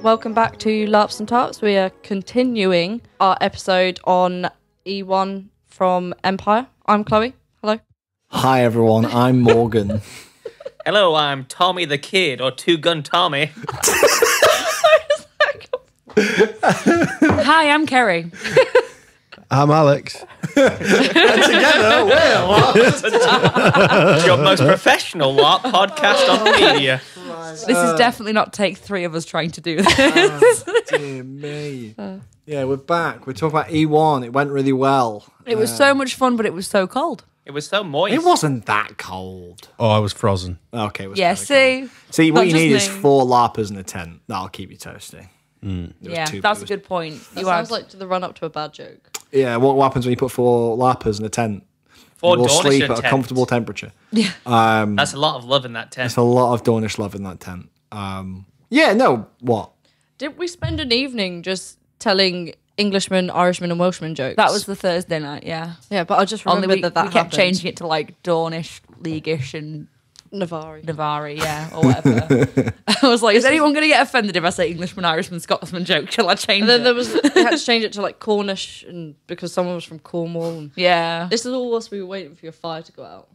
welcome back to LARPs and Tarps. We are continuing our episode on E1 from Empire. I'm Chloe. Hello. Hi everyone, I'm Morgan. Hello, I'm Tommy the Kid, or Two Gun Tommy. Hi, I'm Kerrie. I'm Alex. And together, Your most professional LARP podcast on the media. This is definitely not take 3 of us trying to do this. oh, dear me. Yeah, we're back. We're talking about E1. It went really well. It was so much fun, but it was so cold. It was so moist. It wasn't that cold. Oh, I was frozen. Okay, it was Yeah, kinda cold. see? See, what Not you just need is me. 4 LARPers in a tent. That'll keep you toasty. Yeah, that's a good point. That sounds like the run up to a bad joke. Yeah, what happens when you put 4 LARPers in a tent? 4 You will Dornish sleep in at a tent. comfortable temperature. Yeah. That's a lot of love in that tent. There's a lot of Dornish love in that tent. Yeah, no, what? Did we spend an evening just telling Englishmen, Irishmen and Welshmen jokes? That was the Thursday night, yeah. Yeah, but I just Only remembered we that kept happened. changing it to like Dornish, Leaguish and Navari. Navari, yeah, or whatever. I was like, is anyone going to get offended if I say Englishman, Irishman, Scotsman joke? Shall I change And then it? there was we had to change it to like Cornish, and because someone was from Cornwall. And Yeah. this is all whilst we were waiting for your fire to go out,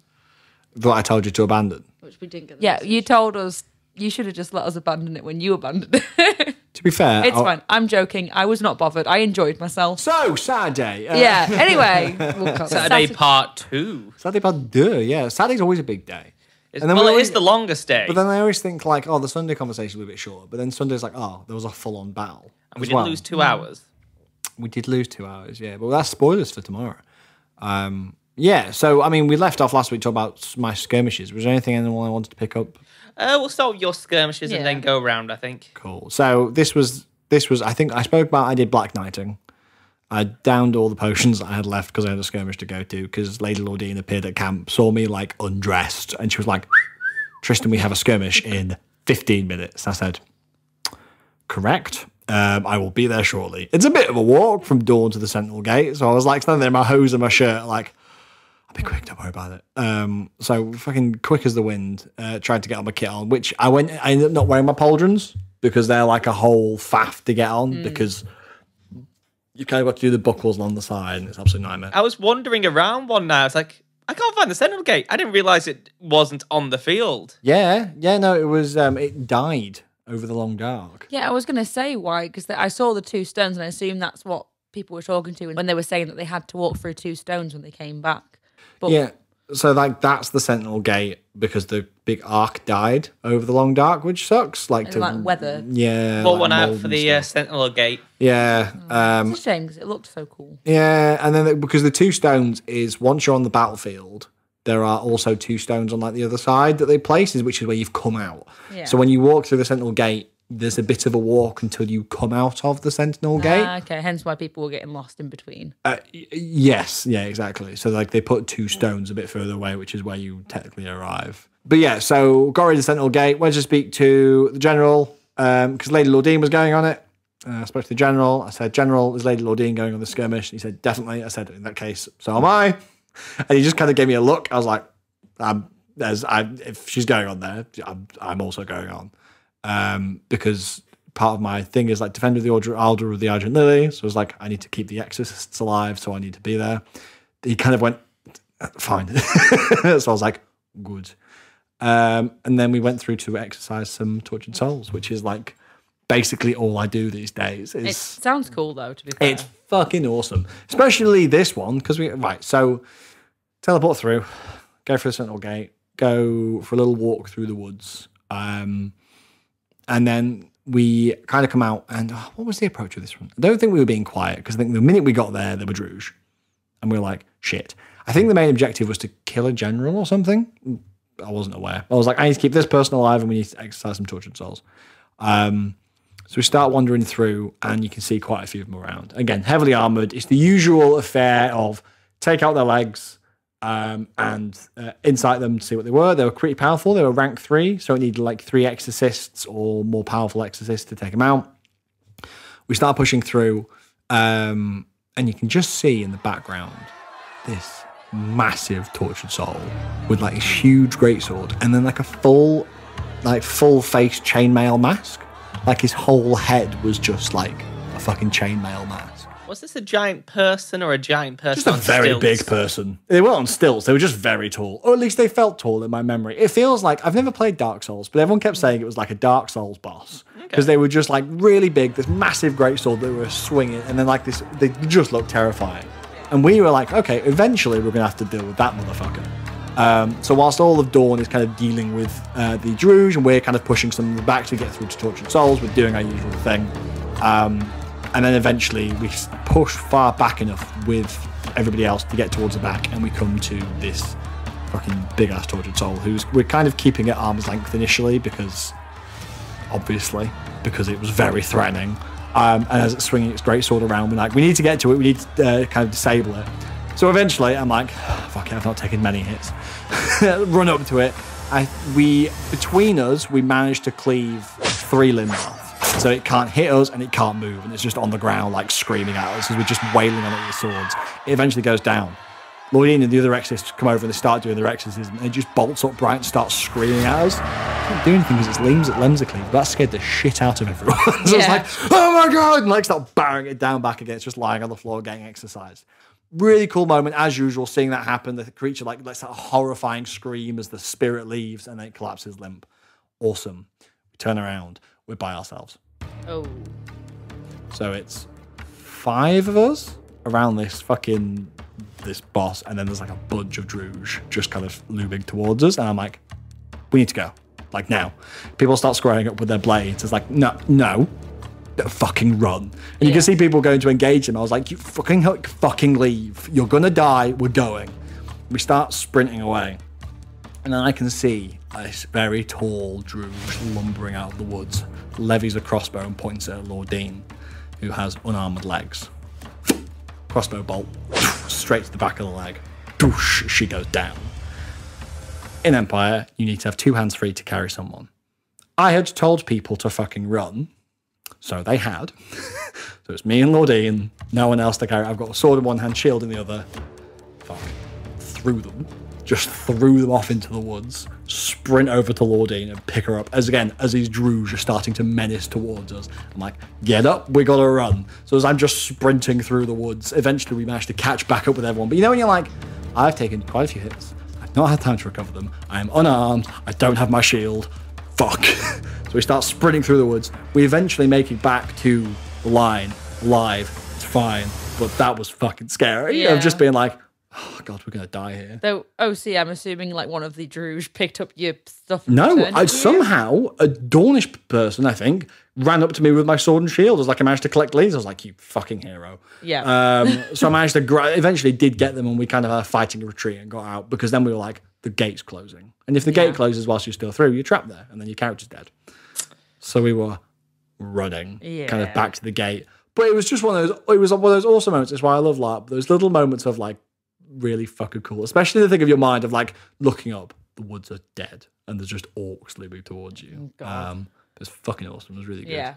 What I told you to abandon. which we didn't get. The Yeah, message. you told us you should have just let us abandon it when you abandoned it. To be fair, It's fine. I'm joking. I was not bothered. I enjoyed myself. So, Saturday. Yeah, anyway. We'll cut that. Saturday part 2. Saturday, but yeah. Saturday's always a big day. It's, And then well, we it always- is the longest day. But then I always think like, oh, the Sunday conversation will be a bit shorter. But then Sunday's like, oh, there was a full-on battle. And we as did well. lose 2 hours. We did lose 2 hours, yeah. But that's spoilers for tomorrow. Yeah, so, I mean, we left off last week talking about my skirmishes. Was there anything anyone wanted to pick up? We'll start with your skirmishes Yeah. and then go around, I think. Cool. So this was, I think I spoke about, I did Black Knighting. I downed all the potions that I had left because I had a skirmish to go to because Lady Lordine appeared at camp, saw me like undressed, and she was like, Tristan, we have a skirmish in 15 minutes. I said, correct. I will be there shortly. It's a bit of a walk from Dawn to the Sentinel Gate. So I was like standing there in my hose and my shirt, like, I'll be quick, don't worry about it. So fucking quick as the wind, tried to get on my kit on, which I ended up not wearing my pauldrons because they're like a whole faff to get on because you kind of got to do the buckles along the side and it's absolutely nightmare. I was wandering around one night. I was like, I can't find the Sentinel Gate. I didn't realise it wasn't on the field. Yeah, no, it was, it died over the long dark. Yeah, I was going to say why, because I saw the 2 stones and I assume that's what people were talking to when they were saying that they had to walk through 2 stones when they came back. But Yeah, so like that's the Sentinel Gate because the big arc died over the long dark, which sucks. Like like weather. Yeah. Bought like one out mold for and the stuff. Sentinel Gate. Yeah. It's a shame because it looked so cool. Yeah, and then because the 2 stones is once you're on the battlefield, there are also 2 stones on like the other side that they place, which is where you've come out. Yeah. So when you walk through the Sentinel Gate, there's a bit of a walk until you come out of the Sentinel Gate. Okay, hence why people were getting lost in between. Yes, yeah, exactly. So like they put 2 stones a bit further away, which is where you technically arrive. But yeah, so got rid of the Sentinel Gate, went to speak to the General, because Lady Lordine was going on it. I spoke to the General. I said, General, is Lady Lordine going on the skirmish? He said, definitely. I said, in that case, so am I. And he just kind of gave me a look. I was like, if she's going on there, I'm also going on. Because part of my thing is like defender of the Order of the Argent Lily. So I was like, I need to keep the exorcists alive, so I need to be there. He kind of went, fine. So I was like, good. And then we went through to exercise some tortured souls, which is like basically all I do these days. It sounds cool though, to be fair. It's fucking awesome. Especially this one, because so teleport through, go for the Sentinel Gate, go for a little walk through the woods. And then we kind of come out and what was the approach of this one? I don't think we were being quiet because I think the minute we got there were Druge. And we were like, shit. I think the main objective was to kill a general or something. I wasn't aware. I was like, I need to keep this person alive and we need to exercise some tortured souls. So we start wandering through and you can see quite a few of them around. Again, heavily armoured. It's the usual affair of take out their legs and insight them to see what they were. They were pretty powerful. They were rank 3, so it needed like 3 exorcists or more powerful exorcists to take them out. We start pushing through and you can just see in the background this massive tortured soul with like a huge greatsword and then like a full face chainmail mask. Like his whole head was just like a fucking chainmail mask. Was this a giant person or a giant person Just a on very stilts? big person. They weren't on stilts, they were just very tall. Or at least they felt tall in my memory. It feels like, I've never played Dark Souls, but everyone kept saying it was like a Dark Souls boss. Because they were just like really big, this massive greatsword that were swinging, and then like this, they just looked terrifying. And we were like, okay, eventually we're going to have to deal with that motherfucker. So whilst all of Dawn is kind of dealing with the Druge, and we're kind of pushing some of them back to get through to Tortured Souls, we're doing our usual thing. And then eventually we push far back enough with everybody else to get towards the back, and we come to this fucking big-ass Tortured Soul, we're kind of keeping at arm's length initially because it was very threatening. And as it's swinging its greatsword around, we're like, we need to get to it, we need to kind of disable it. So eventually I'm like, fuck it, I've not taken many hits. Run up to it. Between us, we managed to cleave 3 limbs off. So it can't hit us and it can't move, and it's just on the ground like screaming at us as we're just wailing on it with swords. It eventually goes down. Lordine and the other exorcists come over and they start doing their exorcism, and it just bolts upright and starts screaming at us. It can't do anything because its limbs are clean. That scared the shit out of everyone. So it's like, oh my god, and like start barring it down back again. It's just lying on the floor getting exercised. Really cool moment as usual, seeing that happen. The creature like lets out a horrifying scream as the spirit leaves, and then it collapses limp. Awesome. We turn around, we're by ourselves. Oh. So it's 5 of us around this boss, and then there's like a bunch of Druge just kind of looming towards us, and I'm like, we need to go, like now. People start squaring up with their blades. It's like, no, fucking run. And you can see people going to engage him. I was like, you fucking leave. You're gonna die. We're going. We start sprinting away, and then I can see this very tall Druge lumbering out of the woods, levies a crossbow and points at Lordine, who has unarmored legs. Crossbow bolt straight to the back of the leg. Doosh, she goes down. In Empire, you need to have 2 hands free to carry someone. I had told people to fucking run, so they had. So it's me and Lordine, no one else to carry. I've got a sword in one hand, shield in the other. Fuck. Just threw them off into the woods, sprint over to Lordine and pick her up as these Druge are starting to menace towards us. I'm like, get up, we gotta run. So as I'm just sprinting through the woods, eventually we managed to catch back up with everyone. But you know when you're like, I've taken quite a few hits, I've not had time to recover them, I am unarmed, I don't have my shield, fuck. So we start sprinting through the woods. We eventually make it back to the line, alive, it's fine. But that was fucking scary. Of just being like, oh god, we're gonna die here. Though OC, I'm assuming like one of the Druge picked up your stuff. No, somehow a Dornish person, I think, ran up to me with my sword and shield. I was like, I managed to collect leads. I was like, you fucking hero. Yeah. So I managed to eventually did get them, and we kind of had a fighting retreat and got out, because then we were like, the gate's closing, and if the gate closes whilst you're still through, you're trapped there, and then your character's dead. So we were running, kind of back to the gate. But it was just one of those. It was one of those awesome moments. That's why I love LARP. Those little moments of like, really fucking cool, especially the thing of your mind of like looking up, the woods are dead and there's just orcs looming towards you. It's fucking awesome. It was really good. Yeah.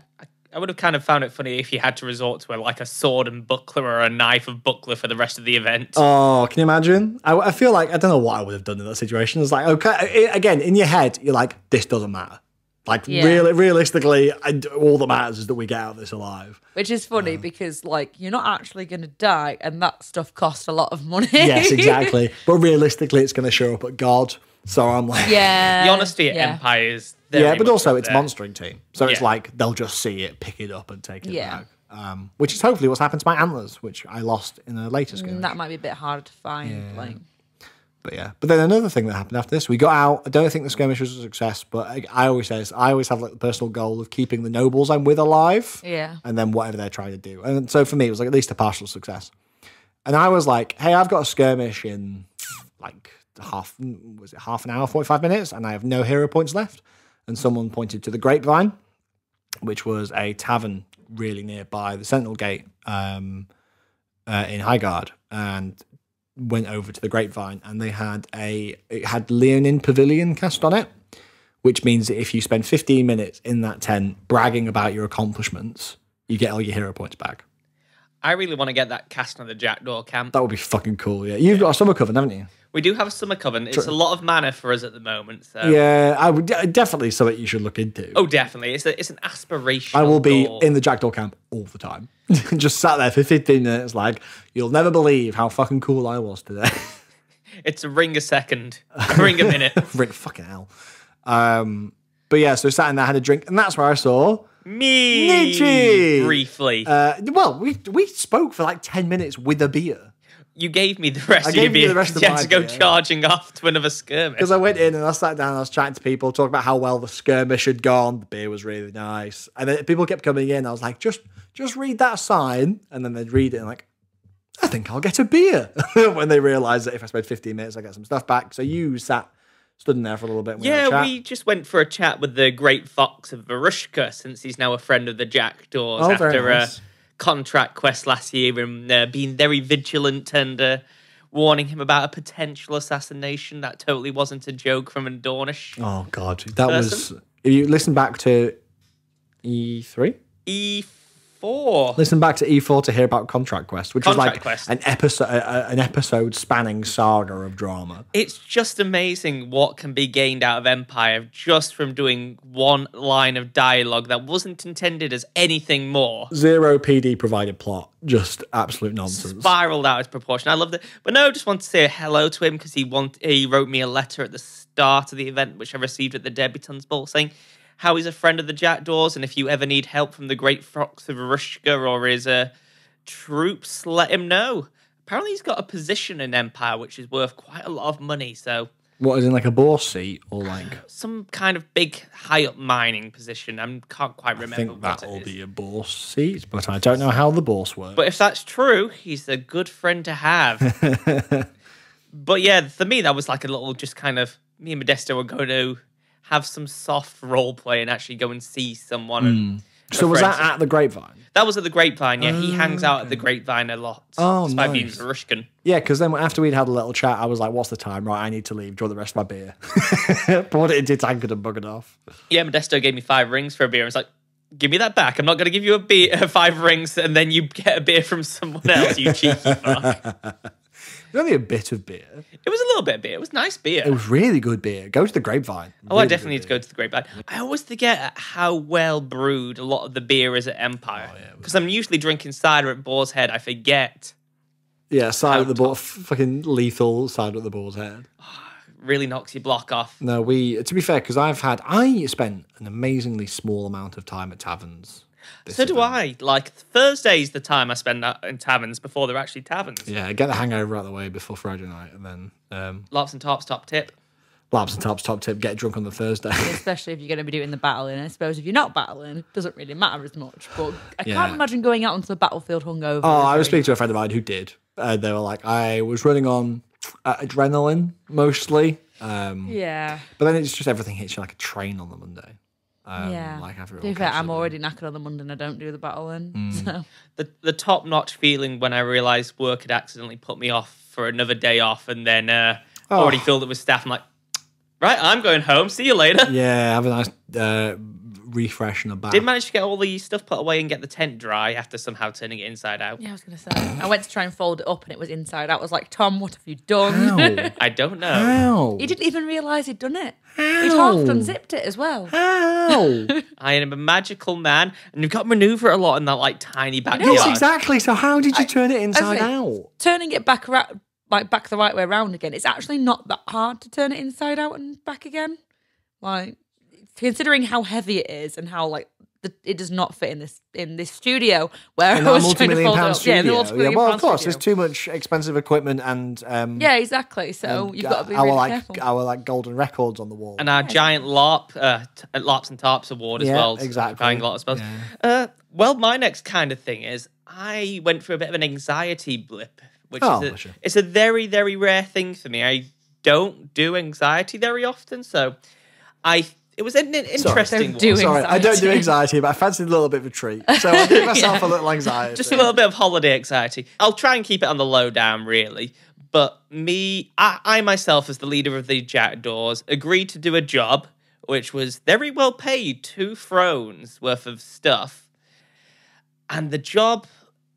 I would have kind of found it funny if you had to resort to like a sword and buckler or a knife and buckler for the rest of the event. Oh, can you imagine? I feel like I don't know what I would have done in that situation. It's like, okay, again, in your head, you're like, this doesn't matter. Like, realistically, all that matters is that we get out of this alive. Which is funny because, like, you're not actually going to die, and that stuff costs a lot of money. Yes, exactly. But realistically, it's going to show up at God. So I'm like... The honesty at Empire is... but also it's Monstering Team. So it's like, they'll just see it, pick it up, and take it back. Which is hopefully what's happened to my antlers, which I lost in a later skirmish. That might be a bit harder to find. Like... But then another thing that happened after this, we got out. I don't think the skirmish was a success, but I always have like the personal goal of keeping the nobles I'm with alive. Yeah. And then whatever they're trying to do. And so for me, it was like at least a partial success. And I was like, hey, I've got a skirmish in like half an hour, 45 minutes, and I have no hero points left. And someone pointed to the Grapevine, which was a tavern really nearby the Sentinel Gate in Highguard. And went over to the Grapevine, and it had Leonin Pavilion cast on it, which means that if you spend 15 minutes in that tent bragging about your accomplishments, you get all your hero points back. I really want to get that cast on the Jackdaw camp. That would be fucking cool. Yeah, you've got a summer coven, haven't you? We do have a summer coven. It's a lot of mana for us at the moment. So. Yeah, I would definitely something you should look into. Oh, definitely. It's an aspiration. I will be in the Jackdaw camp all the time. Just sat there for 15 minutes, like, you'll never believe how fucking cool I was today. It's a ring a second, a ring a minute. Ring fucking hell. But yeah, so sat in there, had a drink, and that's where I saw me briefly. Well, we spoke for like 10 minutes with a beer. You gave me the rest of your beer. You had to go charging off to another skirmish. Because I went in and I sat down and I was chatting to people, talking about how well the skirmish had gone. The beer was really nice. And then people kept coming in. I was like, just read that sign. And then they'd read it and like, I think I'll get a beer. When they realised that if I spend 15 minutes, I get some stuff back. So you stood in there for a little bit. Yeah, we just went for a chat with the great fox of Varushka, since he's now a friend of the Jackdaws after nice. Contract quest last year and being very vigilant and warning him about a potential assassination that totally wasn't a joke from a Dornish. Oh, God. That was... If you listen back to E3? E4. Listen back to E4 to hear about Contract Quest, which is like Quest. an episode spanning saga of drama. It's just amazing what can be gained out of Empire just from doing one line of dialogue that wasn't intended as anything more. Zero PD provided plot, just absolute nonsense. Spiraled out of proportion. I loved it. But no, just want to say hello to him because he wrote me a letter at the start of the event, which I received at the Debutantes Ball, saying how he's a friend of the Jackdaws, and if you ever need help from the great fox of Varushka or his troops, let him know. Apparently he's got a position in Empire which is worth quite a lot of money, so... What, is in like a boss seat or like... Some kind of big high-up mining position. I can't quite remember. I think that'll be a boss seat, but I don't know how the boss works. But if that's true, he's a good friend to have. But yeah, for me, that was like a little just kind of... Me and Modesto were going to have some soft role play and actually go and see someone. So was that at the Grapevine? That was at the Grapevine, yeah. He hangs out at the Grapevine a lot. Oh, despite nice. being Varushkan. Yeah, because then after we'd had a little chat, I was like, what's the time? Right, I need to leave. Draw the rest of my beer. Poured it into tankard and buggered off. Yeah, Modesto gave me 5 rings for a beer. I was like, give me that back. I'm not going to give you a beer, 5 rings, and then you get a beer from someone else, you cheeky fuck. It was only a bit of beer. It was a little bit of beer. It was nice beer. It was really good beer. Go to the Grapevine. Oh, I definitely need to go to the Grapevine. I always forget how well brewed a lot of the beer is at Empire. Because I'm usually drinking cider at Boar's Head. I forget. Yeah, side of the board, fucking lethal side of the Boar's Head. Really knocks your block off. No, to be fair, because I spent an amazingly small amount of time at taverns. So do I. Like, Thursday's the time I spend in taverns before they're actually taverns. Yeah, get the hangover out of the way before Friday night, and then... Lops and Tops, top tip. Labs and Tops, top tip, get drunk on the Thursday. Especially if you're going to be doing the battling. I suppose if you're not battling, it doesn't really matter as much. But I can't imagine going out onto the battlefield hungover. Oh, I was speaking to a friend of mine who did. They were like, I was running on adrenaline, mostly. Yeah. But then it's just everything hits you like a train on the Monday. Yeah. Like after it To all be fair, catches I'm up. already knackered on the Monday and I don't do the battling. So. The top-notch feeling when I realised work had accidentally put me off for another day off and then already filled it with staff. I'm like, right, I'm going home. See you later. Yeah, have a nice refresh and a bath. Did manage to get all the stuff put away and get the tent dry after somehow turning it inside out. Yeah, I was going to say. I went to try and fold it up and it was inside out. I was like, Tom, what have you done? How? I don't know. How? He didn't even realise he'd done it. How? He'd half unzipped it as well. How? I am a magical man, and you've got to manoeuvre a lot in that like tiny backyard. Yes, exactly. So how did you turn it inside Okay. out? Turning it back around, like back the right way around again, it's actually not that hard to turn it inside out and back again. Like, considering how heavy it is and how like it does not fit in this studio where In I our was trying to multi-million fold it pound up. studio. Yeah, the multi-million Well, pound of course, studio. there's too much expensive equipment and Yeah, exactly. So you've got to be really careful. our golden records on the wall. And our giant LARP and Tarps award as Yeah, well. exactly. Buying a lot, I suppose. Well, my next kind of thing is I went through a bit of an anxiety blip, which bless you. it's a very, very rare thing for me. I don't do anxiety very often, so it was an interesting Don't do one. Sorry, I don't do anxiety. anxiety, but I fancied a little bit of a treat. So I give myself a little anxiety. Just a little bit of holiday anxiety. I'll try and keep it on the low down, really. But I myself, as the leader of the Jackdaws, agreed to do a job which was very well paid, 2 thrones worth of stuff. And the job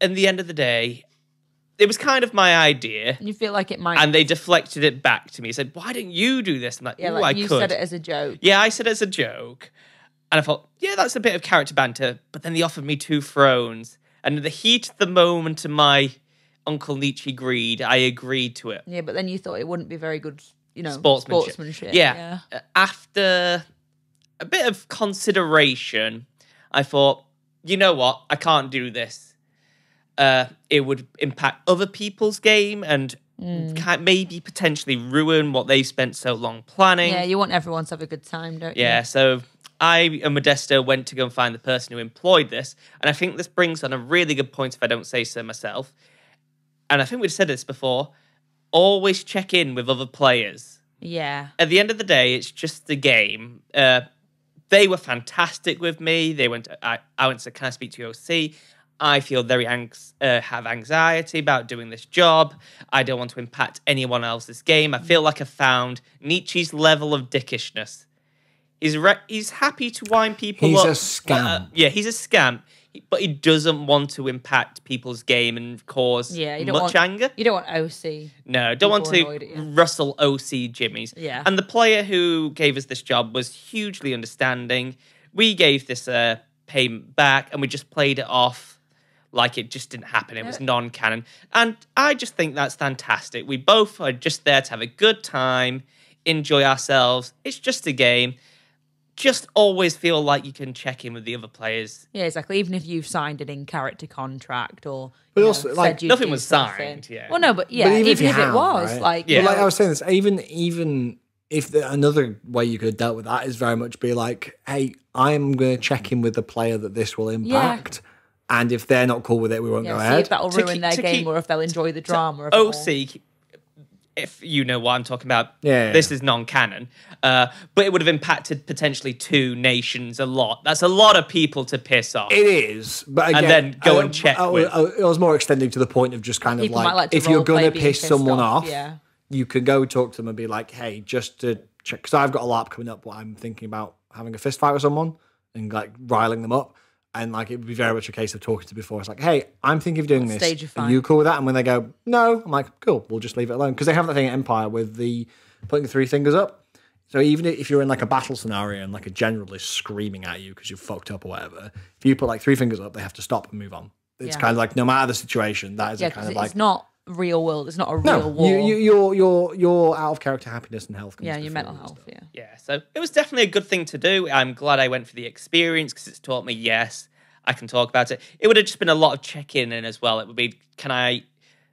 in the end of the day, it was kind of my idea. You feel like it might. And they deflected it back to me. Said, "Why didn't you do this?" I'm like, yeah, "Ooh, like I you could." said it as a joke. Yeah, I said it as a joke. And I thought, yeah, that's a bit of character banter. But then they offered me 2 thrones. And in the heat of the moment of my Uncle Nietzsche greed, I agreed to it. Yeah, but then you thought it wouldn't be very good, Sportsmanship. Yeah. After a bit of consideration, I thought, you know what? I can't do this. It would impact other people's game and maybe potentially ruin what they've spent so long planning. Yeah, you want everyone to have a good time, don't you? Yeah, so I and Modesto went to go and find the person who employed this. And I think this brings on a really good point, if I don't say so myself. And I think we've said this before. Always check in with other players. Yeah. At the end of the day, it's just a game. They were fantastic with me. I went to, can I speak to your OC? I feel very have anxiety about doing this job. I don't want to impact anyone else's game. I feel like I found Nietzsche's level of dickishness. He's happy to wind people up. He's a scam. Yeah, he's a scam. But he doesn't want to impact people's game and cause much anger. You don't want OC. No, don't want to annoyed at you. rustle OC Jimmys. Yeah. And the player who gave us this job was hugely understanding. We gave this payment back and we just played it off like it just didn't happen. It was non-canon. And I just think that's fantastic. We both are just there to have a good time, enjoy ourselves. It's just a game. Just always feel like you can check in with the other players. Yeah, exactly. Even if you've signed an in-character contract or But also, like, nothing was signed, yeah. Well, no, but yeah, But even if you it was, right? like... Yeah. But like I was saying this, even if another way you could have dealt with that is very much be like, hey, I'm going to check in with the player that this will impact. And if they're not cool with it, we won't go see ahead. if that'll ruin their game or if they'll enjoy the drama of it all. OC, if you know what I'm talking about, Yeah. this is non-canon. But it would have impacted potentially 2 nations a lot. That's a lot of people to piss off. It is, but again, And then go and check with. It was more extending to the point of just kind of People might like to if you're role play going to being piss pissed someone off, off, yeah. you could go talk to them and be like, hey, just to check, because I've got a LARP coming up where I'm thinking about having a fist fight with someone and like riling them up. And like it would be very much a case of talking to before. It's like, hey, I'm thinking of doing this. Stage of Are fight. you cool with that? And when they go, no, I'm like, cool, we'll just leave it alone. Because they have that thing at Empire with the putting the 3 fingers up. So even if you're in like a battle scenario and like a general is screaming at you because you've fucked up or whatever, if you put like 3 fingers up, they have to stop and move on. It's kind of like no matter the situation, that is a kind of like it's not real world. It's not a no, real war. your out of character happiness and health. Comes Yeah, your before mental all health. stuff. Yeah. Yeah, so it was definitely a good thing to do. I'm glad I went for the experience because it's taught me, yes, I can talk about it. It would have just been a lot of check-in as well. It would be, can I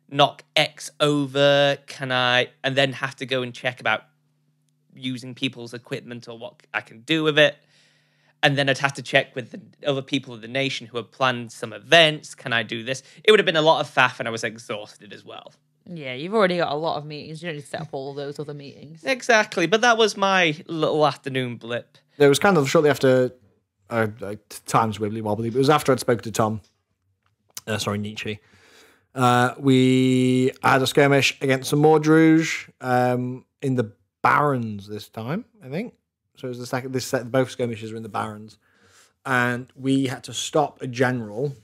knock X over? Can I, and then have to go and check about using people's equipment or what I can do with it. And then I'd have to check with the other people of the nation who have planned some events. Can I do this? It would have been a lot of faff and I was exhausted as well. Yeah, you've already got a lot of meetings. You don't need to set up all of those other meetings. Exactly, but that was my little afternoon blip. It was kind of shortly after, time's wibbly wobbly, but it was after I'd spoken to Tom, Nietzsche. We had a skirmish against some more Druge in the Barrens this time, I think. So it was the second, both skirmishes were in the Barrens. And we had to stop a general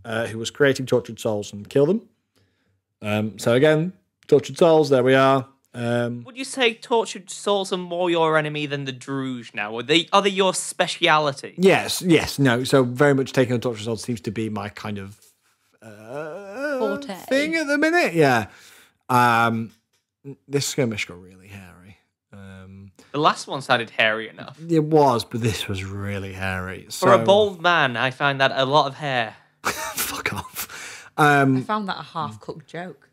who was creating tortured souls and kill them. So again, tortured souls, there we are. Would you say tortured souls are more your enemy than the Druge now? Are they your speciality? Yes, no. So very much taking on tortured souls seems to be my kind of Forte. thing at the minute. Yeah. This skirmish got really hairy. The last one sounded hairy enough. It was, but this was really hairy. For a bald man, I find that a lot of hair. Fuck off. I found that a half-cooked joke.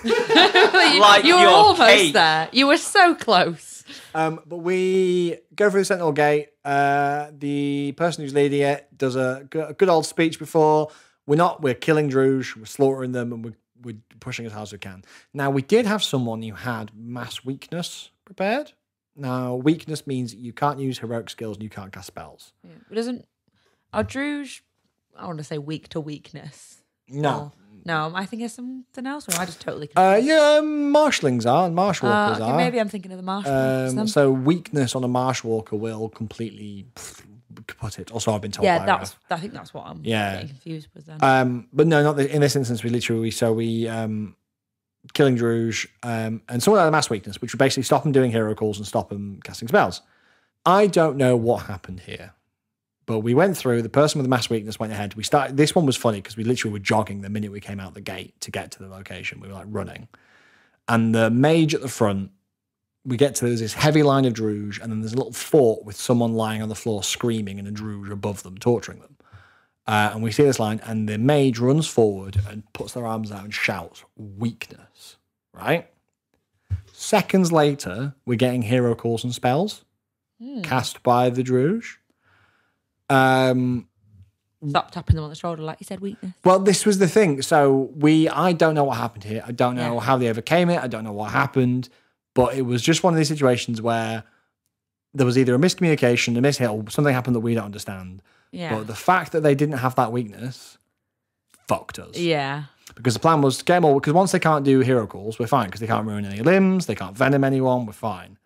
Like you were your almost cake. there. You were so close. But we go through the Sentinel Gate. The person who's leading it does a good old speech before. We're killing Druge, we're slaughtering them, and we're pushing as hard as we can. Now, we did have someone who had mass weakness prepared. Now, weakness means you can't use heroic skills and you can't cast spells. Yeah. It doesn't. Are Druge, I want to say weak to weakness. No. No, I think it's something else, or am I just totally confused? Yeah, marshlings are, and marshwalkers okay, are. maybe I'm thinking of the marshmallows. So weakness on a marshwalker will completely put it. Also, I've been told. Yeah, by I think that's what I'm Yeah. getting confused with then. But no, not in this instance. We killing Druge, and someone had a mass weakness, which would basically stop them doing hero calls and stop them casting spells. I don't know what happened here, but we went through. The person with the mass weakness went ahead. We started. This one was funny because we literally were jogging the minute we came out the gate to get to the location. We were like running, and the mage at the front. We get to there's this heavy line of Druge, and then there's a little fort with someone lying on the floor screaming and a Druge above them, torturing them. And we see this line, and the mage runs forward and puts their arms out and shouts, weakness, right? Seconds later, we're getting hero calls and spells cast by the Druge. Stop tapping them on the shoulder like you said, weakness. Well, this was the thing. So I don't know what happened here. I don't know how they overcame it. I don't know what happened. But it was just one of these situations where there was either a miscommunication, a mishit, or something happened that we don't understand. Yeah. But the fact that they didn't have that weakness fucked us. Yeah. Because the plan was to get them all, because once they can't do hero calls, we're fine, because they can't ruin any limbs, they can't venom anyone, we're fine.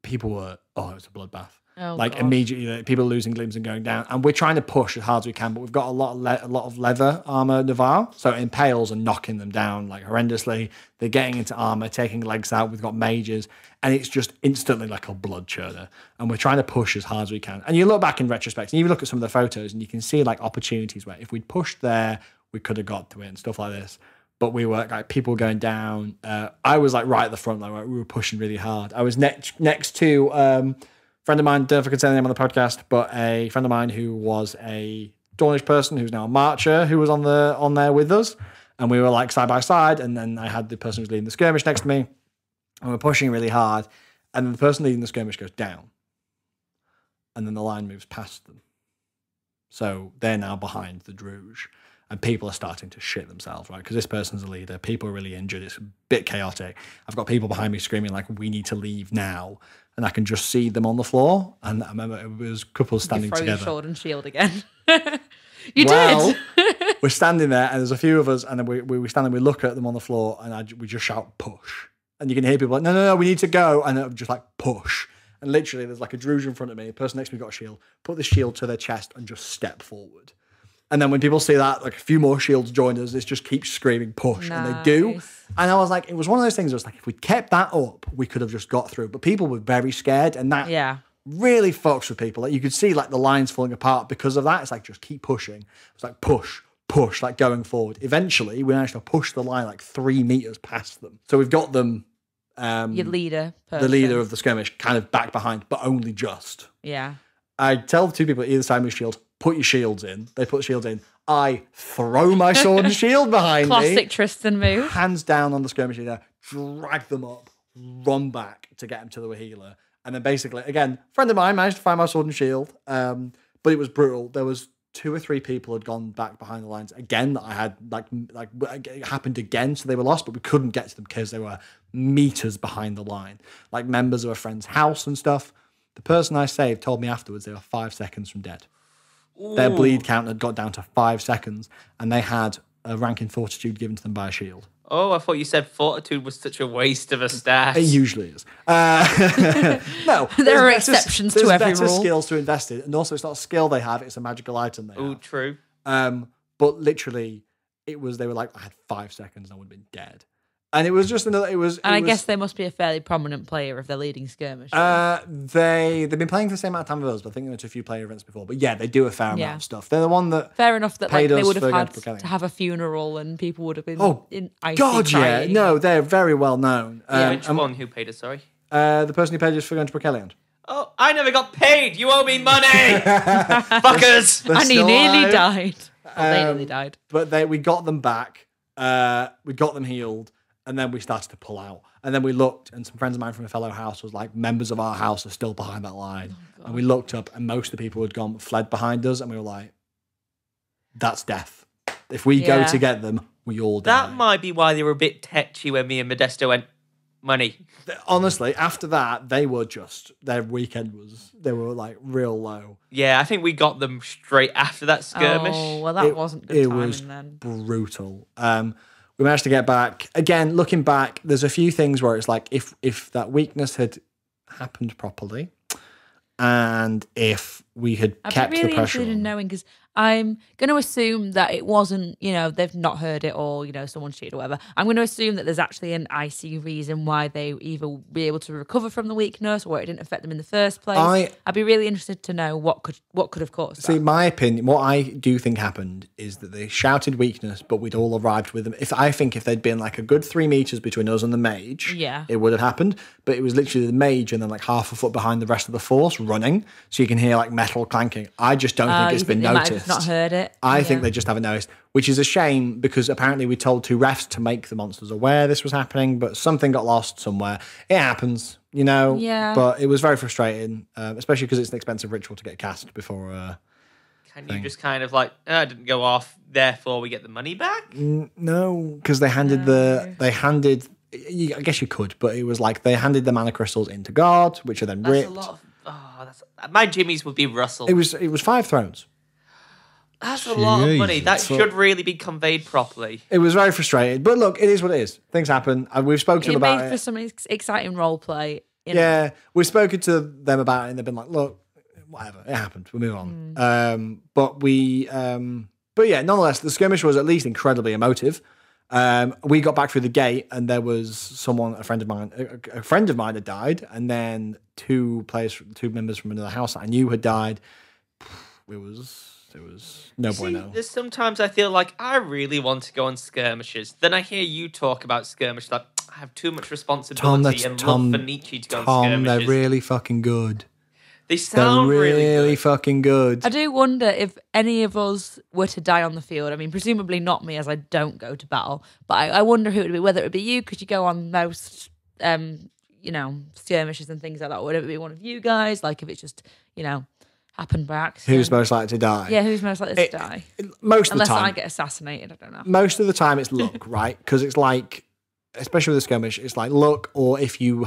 People were, it was a bloodbath. Oh, like God. immediately, people losing limbs and going down. And we're trying to push as hard as we can, but we've got a lot of leather armor Navarre, so it impales and knocking them down like horrendously. They're getting into armor, taking legs out. We've got mages, and it's just instantly like a blood churner. And we're trying to push as hard as we can. And you look back in retrospect, and you look at some of the photos, and you can see like opportunities where if we'd pushed there, we could have got to it and stuff like this. But we were like people going down. I was like right at the front, like we were pushing really hard. I was next to. Friend of mine, don't know if I can say the name on the podcast, but a friend of mine who was a Dornish person who's now a marcher who was on there with us, and we were like side by side, and then I had the person who's leading the skirmish next to me, and we're pushing really hard, and then the person leading the skirmish goes down, and then the line moves past them, so they're now behind the Druge, and people are starting to shit themselves, right? Because this person's a leader, people are really injured, it's a bit chaotic. I've got people behind me screaming like, "We need to leave now." And I can just see them on the floor. And I remember it was couples standing you throw together. Your sword and shield again. You did. We're standing there, and there's a few of us, and then we stand and we look at them on the floor, and we just shout push. And you can hear people like, no, we need to go. And I'm just like push. And literally, there's like a Druge in front of me. The person next to me got a shield. Put the shield to their chest and just step forward. And then when people see that, like a few more shields join us, it just keeps screaming push. Nice. And they do. And I was like, it was one of those things, it was like, if we kept that up, we could have just got through. But people were very scared. And that really fucks with people. Like you could see like the lines falling apart because of that. It's like, just keep pushing. It's like push, like going forward. Eventually, we managed to push the line like 3 meters past them. So we've got them. Your leader. The leader of the skirmish kind of back behind, but only just. Yeah. I tell the two people either side of my shield, put your shields in. They put the shields in. I throw my sword and shield behind me. Classic Tristan move. Hands down on the skirmish leader, drag them up, run back to get them to the healer. And then basically, again, friend of mine managed to find my sword and shield, but it was brutal. There was 2 or 3 people had gone back behind the lines again that I had, like it happened again, so they were lost, but we couldn't get to them because they were meters behind the line. Like members of a friend's house and stuff. The person I saved told me afterwards they were 5 seconds from dead. Ooh. Their bleed count had got down to 5 seconds, and they had a rank in fortitude given to them by a shield. Oh, I thought you said fortitude was such a waste of a stat. It usually is. No. There are exceptions to every rule. There's better skills to invest in, and also it's not a skill they have, it's a magical item they have. Oh, true. But literally, they were like, I had 5 seconds and I would have been dead. And it was just another. I guess they must be a fairly prominent player if they're leading skirmish. They've been playing for the same amount of time as us, but I think they went to a few player events before. But yeah, they do a fair amount of stuff. They're the one that fair enough that like, they would have had to have a funeral and people would have been in icy God, crying. yeah, no, they're very well known. Which one? Who paid us? Sorry, the person who paid us for going to Brookellian. Oh, I never got paid. You owe me money, fuckers. And he nearly died. Well, they nearly died. But we got them back. We got them healed. And then we started to pull out. And then we looked, and some friends of mine from a fellow house was like, members of our house are still behind that line. Oh, and we looked up, and most of the people had fled behind us, and we were like, that's death. If we go to get them, we all die. That might be why they were a bit tetchy when me and Modesto went, money. Honestly, after that, they were their weekend they were like real low. Yeah, I think we got them straight after that skirmish. Oh, well, that wasn't good timing was then. Brutal. We managed to get back. Again, looking back, there's a few things where it's like if that weakness had happened properly and if we had I'd kept be really the pressure interested in on. knowing, because I'm going to assume that it wasn't, they've not heard it, or, someone cheated or whatever. I'm going to assume that there's actually an icy reason why they either be able to recover from the weakness or it didn't affect them in the first place. I'd be really interested to know what could have caused See, that. my opinion, what I do think happened is that they shouted weakness, but we'd all arrived with them. I think if there'd been like a good 3 meters between us and the mage, Yeah. it would have happened. But it was literally the mage and then like half a foot behind the rest of the force running, so you can hear like metal clanking. I just don't think it's been they might noticed. have not heard it. I think they just haven't noticed, which is a shame because apparently we told 2 refs to make the monsters aware this was happening, but something got lost somewhere. It happens, Yeah. But it was very frustrating, especially because it's an expensive ritual to get cast before. Can you just kind of like, it didn't go off, therefore we get the money back? No, because they handed I guess you could, but it was like they handed the mana crystals into guard, which are then That's ripped. a lot of... my jimmies would be Russell. It was 5 thrones. That's a lot of money. Jesus. That should really be conveyed properly. It was very frustrating, but look, it is what it is. Things happen. We've spoken to them It about made for it. some exciting role play. Yeah, we've spoken to them about it, and they've been like, "Look, whatever, it happened. We'll move on." But yeah, nonetheless, the skirmish was at least incredibly emotive. We got back through the gate, and there was a friend of mine had died, and then 2 members from another house that I knew had died. It was no bueno. There's sometimes I feel like I really want to go on skirmishes. Then I hear you talk about skirmish, like I have too much responsibility love for Nietzsche to go on skirmishes. They're really fucking good. They sound really good. fucking good. I do wonder if any of us were to die on the field. I mean, presumably not me, as I don't go to battle. But I wonder who it would be. Whether it would be you, because you go on most, skirmishes and things like that. Or would it be one of you guys? Like if it's just, happened by accident. Who's most likely to die? Yeah, who's most likely to die? Most of the Unless time. I get assassinated, I don't know. Most of the time it's luck, right? Because it's like, especially with a skirmish, it's like luck, or if you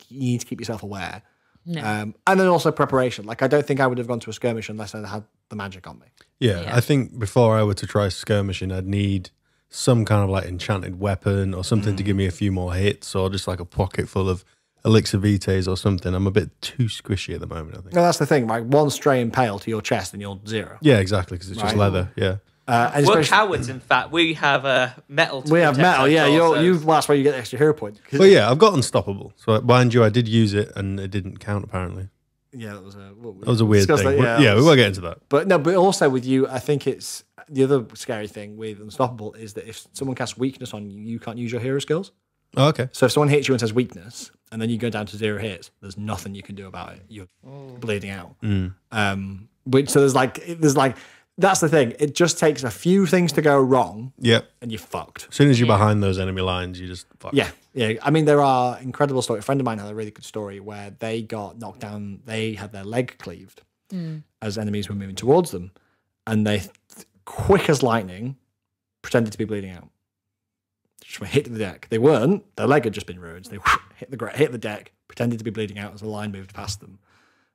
you need to keep yourself aware. No. And then also preparation. Like I don't think I would have gone to a skirmish unless I had the magic on me. Yeah, Yeah. I think before I were to try skirmishing, I'd need some kind of like enchanted weapon or something to give me a few more hits, or just like a pocket full of elixir vitaes or something. I'm a bit too squishy at the moment, I think. No, that's the thing. Like 1 stray impale to your chest and you're 0. Yeah, exactly, because it's just Right. leather. Yeah. And We're especially- cowards, in fact. We have metal. To we have protect metal. Yeah, ourselves. that's why you get extra hero points. But yeah, I've got unstoppable. So mind you, I did use it and it didn't count apparently. Yeah, that was That was a weird thing. That, We won't get into that. But also with you, I think it's the other scary thing with Unstoppable is that if someone casts weakness on you, you can't use your hero skills. Oh, okay. So if someone hits you and says weakness, and then you go down to 0 hits, there's nothing you can do about it. You're bleeding out. So there's like that's the thing. It just takes a few things to go wrong, Yep. and you're fucked. As soon as you're behind those enemy lines, you just fuck. Yeah. I mean, there are incredible stories. A friend of mine had a really good story where they got knocked down. They had their leg cleaved as enemies were moving towards them, and they, quick as lightning, pretended to be bleeding out. Just hit the deck. They weren't. Their leg had just been ruined. So they hit the deck, pretended to be bleeding out as the line moved past them,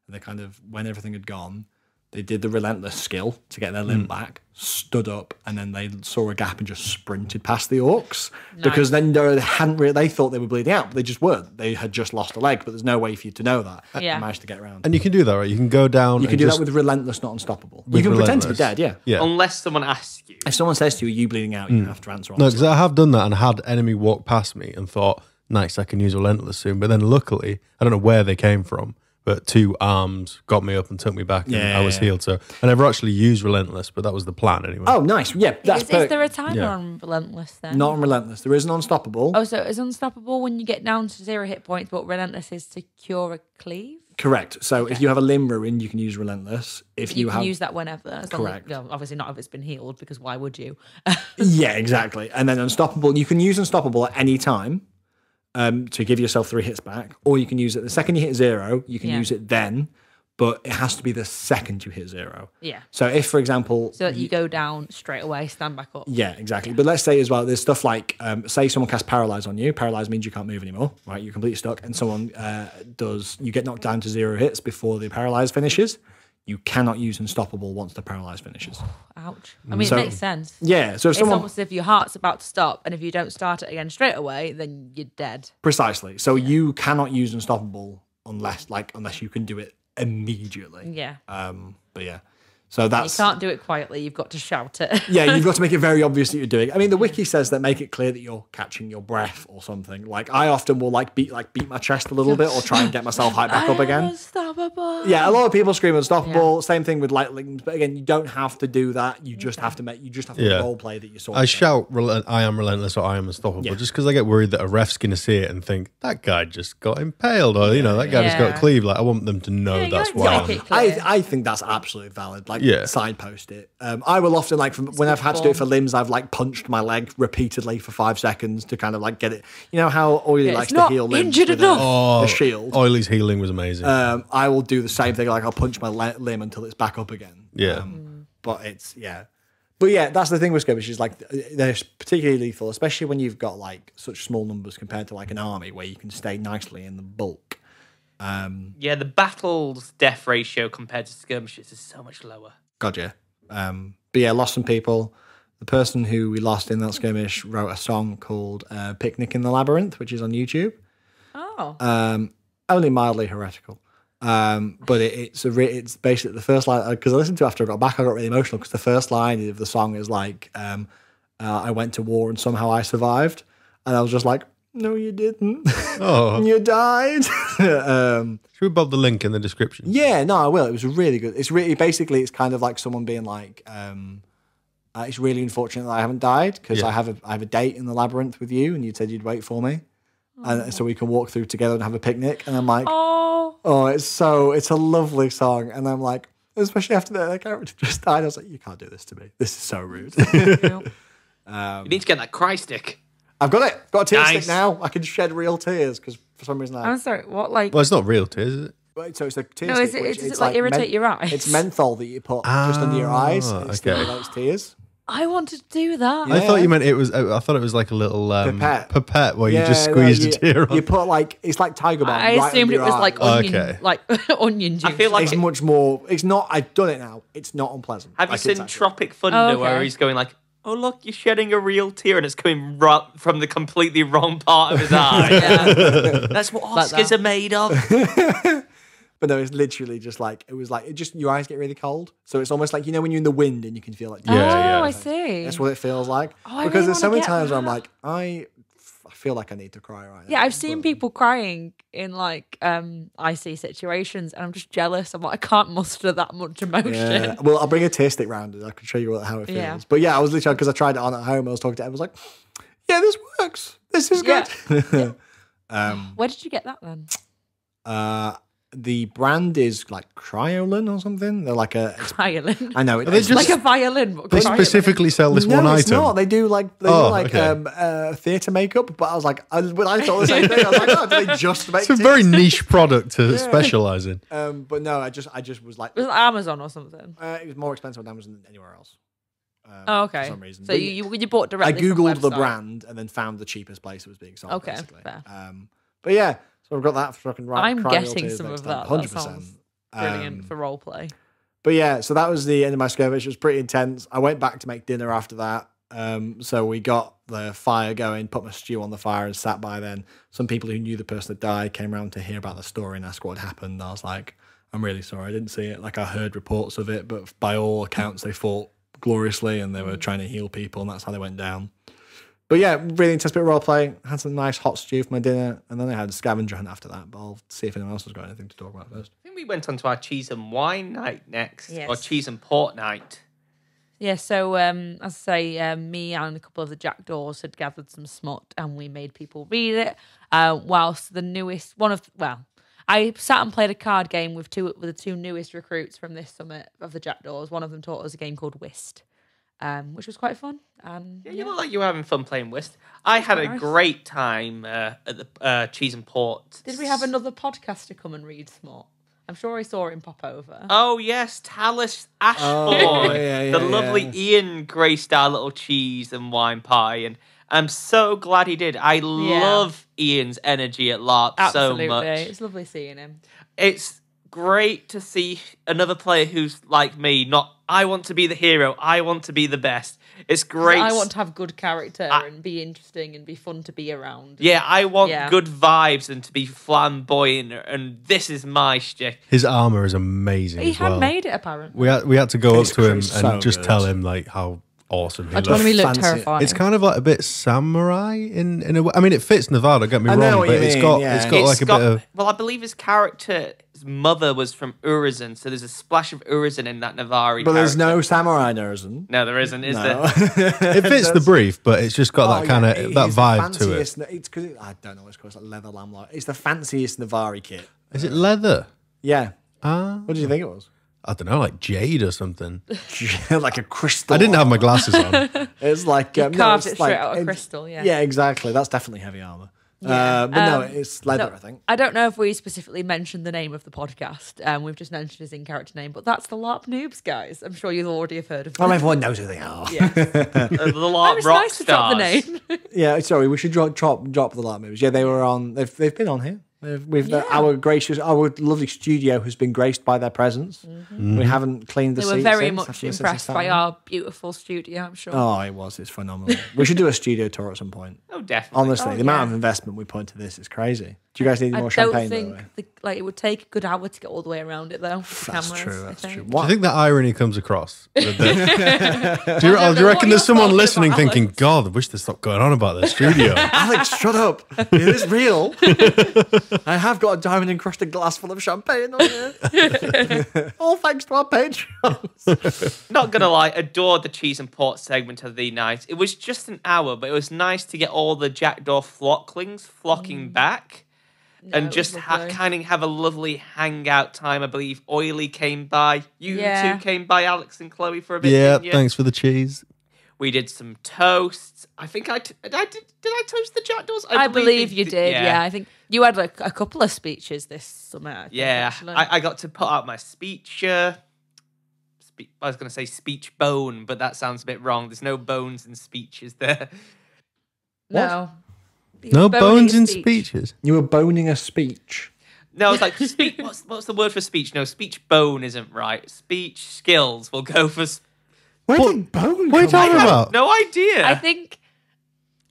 and they kind of, when everything had gone, they did the relentless skill to get their limb back, stood up, and then they saw a gap and just sprinted past the orcs. Because then they thought they were bleeding out, but they just weren't. They had just lost a leg, but there's no way for you to know that. Yeah. They managed to get around. And you can do that, right? You can go down. You can do that with relentless, not unstoppable. You with can pretend to be relentless. dead, yeah. Yeah. Unless someone asks you. If someone says to you, "Are you bleeding out?" you have to answer. No, honestly. because I have done that and had enemy walk past me and thought, nice, I can use relentless soon. But then luckily, I don't know where they came from, but 2 arms got me up and took me back, and I was healed. So I never actually used relentless, but that was the plan anyway. Oh, nice. Yeah, that's Is perfect. there a timer Yeah. on Relentless then? Not on relentless. There is an unstoppable. Oh, so it's unstoppable when you get down to 0 hit points, but Relentless is to cure a cleave? Correct. So if you have a limb ruined, you can use relentless. If You you can have, use that whenever. As long as- Correct. obviously not if it's been healed, because why would you? yeah, exactly. And then unstoppable, you can use unstoppable at any time to give yourself 3 hits back, or you can use it the second you hit 0. You can Yeah. use it then, but it has to be the second you hit 0. Yeah. So if, for example, So that you go down straight away, stand back up. yeah, exactly. But let's say as well, there's stuff like, say someone casts paralyze on you. Paralyze means you can't move anymore, right? You're completely stuck. And someone you get knocked down to 0 hits before the paralyze finishes. You cannot use unstoppable once the paralyze finishes. Ouch. I mean, So- it makes sense. Yeah. So if It's someone almost as if your heart's about to stop, and if you don't start it again straight away, then you're dead. precisely. So you cannot use unstoppable unless you can do it immediately. Yeah. But yeah. So You that's can't do it quietly. You've got to shout it. yeah, you've got to make it very obvious that you're doing it. I mean, the wiki says that make it clear that you're catching your breath or something. Like I often will beat my chest a little bit or try and get myself hyped back up again. Unstoppable. Yeah, a lot of people scream unstoppable. Same thing with lightlings, but again, you don't have to do that. You just have to role play that you saw. I shout, "I am relentless" or "I am unstoppable," just because I get worried that a ref's going to see it and think that guy just got impaled, or that guy just got cleaved. Like I want them to know that's why. I think that's absolutely valid. Signpost it. I will often when I've had to do it for limbs, I've punched my leg repeatedly for 5 seconds to kind of get it. You know how Oily likes to heal limbs with a shield. Oily's healing was amazing. I will do the same thing. I'll punch my limb until it's back up again. Yeah. But it's that's the thing with skirmishes. They're particularly lethal, especially when you've got such small numbers compared to an army where you can stay nicely in the bulk. The battle's death ratio compared to skirmishes is so much lower. Gotcha. But yeah, lost some people. The person who we lost in that skirmish wrote a song called "Picnic in the Labyrinth," which is on YouTube. Oh. Only mildly heretical. But it's basically the first line, because I listened to it after I got back, I got really emotional because the first line of the song is I went to war and somehow I survived. And I was just like, no, you didn't. Oh. You died. Should we bob the link in the description? Yeah, no, I will. It was really good. It's really, basically, it's kind of like someone being it's really unfortunate that I haven't died because I have a date in the labyrinth with you and you said you'd wait for me. And so we can walk through together and have a picnic. And I'm like, it's a lovely song. And I'm like, especially after the character just died, I was like, you can't do this to me. This is so rude. You need to get that cry stick. I've got it. Got a tear stick now. I can shed real tears because for some reason I'm sorry, what Well, it's not real tears, is it? Right, so it's a tear No, stick. does it irritate your eyes? It's menthol that you put just under your eyes. It stimulates tears. I wanted to do that. Yeah. I thought you meant it was. I thought it was like a little pipette where you just squeezed a tear on. You put it's like Tiger Balm. I assumed it was onion, onion juice. I feel like it's much more. It's not. I've done it now. It's not unpleasant. Have you seen Tropic Thunder where he's going oh look, you're shedding a real tear and it's coming right from the completely wrong part of his eye. That's what Oscars are made of. But no, it's literally just your eyes get really cold. So it's almost like, when you're in the wind and you can feel I see. That's what it feels like. Oh, because there's so many times where I'm like, I feel like I need to cry right now. Yeah, I've seen people crying in icy situations and I'm just jealous. I'm like, I can't muster that much emotion. Yeah. Well, I'll bring a tear stick round and I can show you how it feels. Yeah. But yeah, I was literally, because I tried it on at home, I was talking to Em, I was like, yeah, this works. This is good. Where did you get that then? The brand is Cryolin or something. They're like a Violin. I know They it's just- Like a violin. But They violin. specifically sell this one it's item. not. They do theatre makeup. But I was like, I thought the same thing. I was like, oh, do they just make? It's a very niche product to specialize in. But no, I just was like, Was it Amazon or something? it was more expensive on Amazon than anywhere else. Okay. For some reason. So But you bought I directly from googled the website. brand and then found the cheapest place it was being sold. Okay, basically. fair. But yeah, so I've got that fucking right. I'm getting some of that. 100%. That sounds brilliant for role play. But yeah, so that was the end of my skirmish. It was pretty intense. I went back to make dinner after that. So we got the fire going, put my stew on the fire and sat by then. Some people who knew the person that died came around to hear about the story and ask what had happened. I was like, I'm really sorry, I didn't see it. I heard reports of it, but by all accounts, they fought gloriously and they were trying to heal people and that's how they went down. But yeah, really intense bit of role play. Had some nice hot stew for my dinner, and then I had a scavenger hunt after that. But I'll see if anyone else has got anything to talk about first. I think we went on to our cheese and wine night next, Yes. or cheese and port night. Yeah, so as I say, me and a couple of the Jackdaws had gathered some smut and we made people read it. Whilst the newest I sat and played a card game with the two newest recruits from this summit of the Jackdaws. One of them taught us a game called Whist, which was quite fun. Yeah, you look like you were having fun playing whist. I had a great time at the cheese and port. Did we have another podcaster come and read smut? I'm sure I saw him pop over. Oh yes, Talis Ashbourne. The lovely Ian graced our little cheese and wine pie, and I'm so glad he did. I love Ian's energy at LARP Absolutely. so much. It's lovely seeing him. It's great to see another player who's like me, not I want to be the hero, I want to be the best. It's great. I want to have good character and be interesting and be fun to be around. Yeah, I want good vibes and to be flamboyant, and this is my shtick. His armor is amazing. He as well. had made it apparently. We had to go up to him and so just good. tell him like how awesome he looks. Autonomy looked Fancy. terrifying. It's kind of like a bit samurai in a way. I mean, it fits Nevada. Don't get me I know wrong, what but you it's mean, got yeah. it's got like a bit of. Well, I believe his character's mother was from Urizen, so there's a splash of Urizen in that Navari. But there's character. no samurai Nerzen. No, there isn't, is No. there? It fits the brief, but it's just got that kind of that vibe to it. It's because I don't know what it's called. It's like leather lamb. It's the fanciest Navari kit. Is it leather? Yeah. Ah, What did you think it was? I don't know, like jade or something. Like a crystal. I didn't have my glasses on. It's like Carved it's it straight like- out of it's- crystal, yeah. Yeah, exactly. That's definitely heavy armor. But no, it's leather. No, I think. I don't know if we specifically mentioned the name of the podcast. We've just mentioned his in-character name, but that's the LARP Noobs, guys. I'm sure you already have heard of them. Well, everyone knows who they are. Yeah. The LARP It's rock nice to drop the stars. name. Yeah, sorry, we should drop the light movies. Yeah, they were on. They've been on here. We've our lovely studio has been graced by their presence. We haven't cleaned the They seats. were very since, much after the impressed city by started. our beautiful studio, I'm sure. Oh, it was. It's phenomenal. We should do a studio tour at some point. Oh, definitely. Honestly, the amount of investment we put into this is crazy. Do you guys need I more don't champagne? By the way? think it would take a good hour to get all the way around it, though. with the That's cameras, true. I That's think. true. Do you What? think that irony comes across? Do you know reckon what there's you're someone talking listening about, thinking, Alex. God, I wish they stopped going on about the studio? Alex, shut up. It is real. I have got a diamond encrusted glass full of champagne on here. All thanks to our patrons. Not gonna lie, adored the cheese and port segment of the night. It was just an hour, but it was nice to get all the Jackdaw flocklings flocking back. No, And it was just lovely. kind of have a lovely hangout time. I believe Oily came by. You Yeah. two came by, Alex and Chloe, for a bit. Yeah, didn't you? thanks for the cheese. We did some toasts. I think did I toast the Jackdaws? I believe you did, Yeah. yeah. I think you had like a couple of speeches this summer. I think, Yeah, actually. I got to put out my speech. I was going to say speech bone, but that sounds a bit wrong. There's no bones in speeches there. No. You No were boning bones a in speech. speeches. You were boning a speech. No, it's like what's the word for speech? No, speech bone isn't right. Speech skills will go for. Where What- did bone what are you come talking from? about? No idea. I think,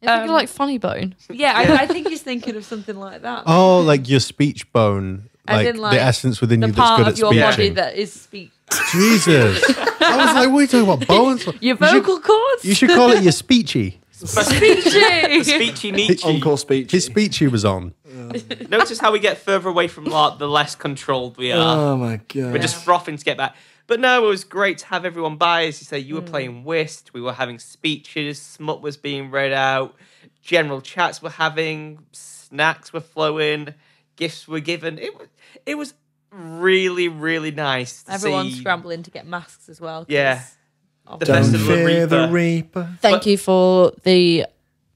I think like funny bone. yeah, I think he's thinking of something like that. Oh, like your speech bone, As like, in, like, the essence within the you that's part good of at your body speeching. that is speech. Jesus, I was like, what are you talking about bones? Your You should- vocal cords? You should call it your speechy. Speechy. Speechy Nietzsche. Uncle speech. His speechy was on. Notice how we get further away from LARP, the less controlled we are. Oh my god. We're just frothing to get back. But no, it was great to have everyone by. As you say, you were playing whist. We were having speeches. Smut was being read out. General chats were having. Snacks were flowing. Gifts were given. It was really, really nice to Everyone's see. scrambling to get masks as well. 'cause Yeah. of The Don't best of the fear the Reaper. Reaper. Thank you for the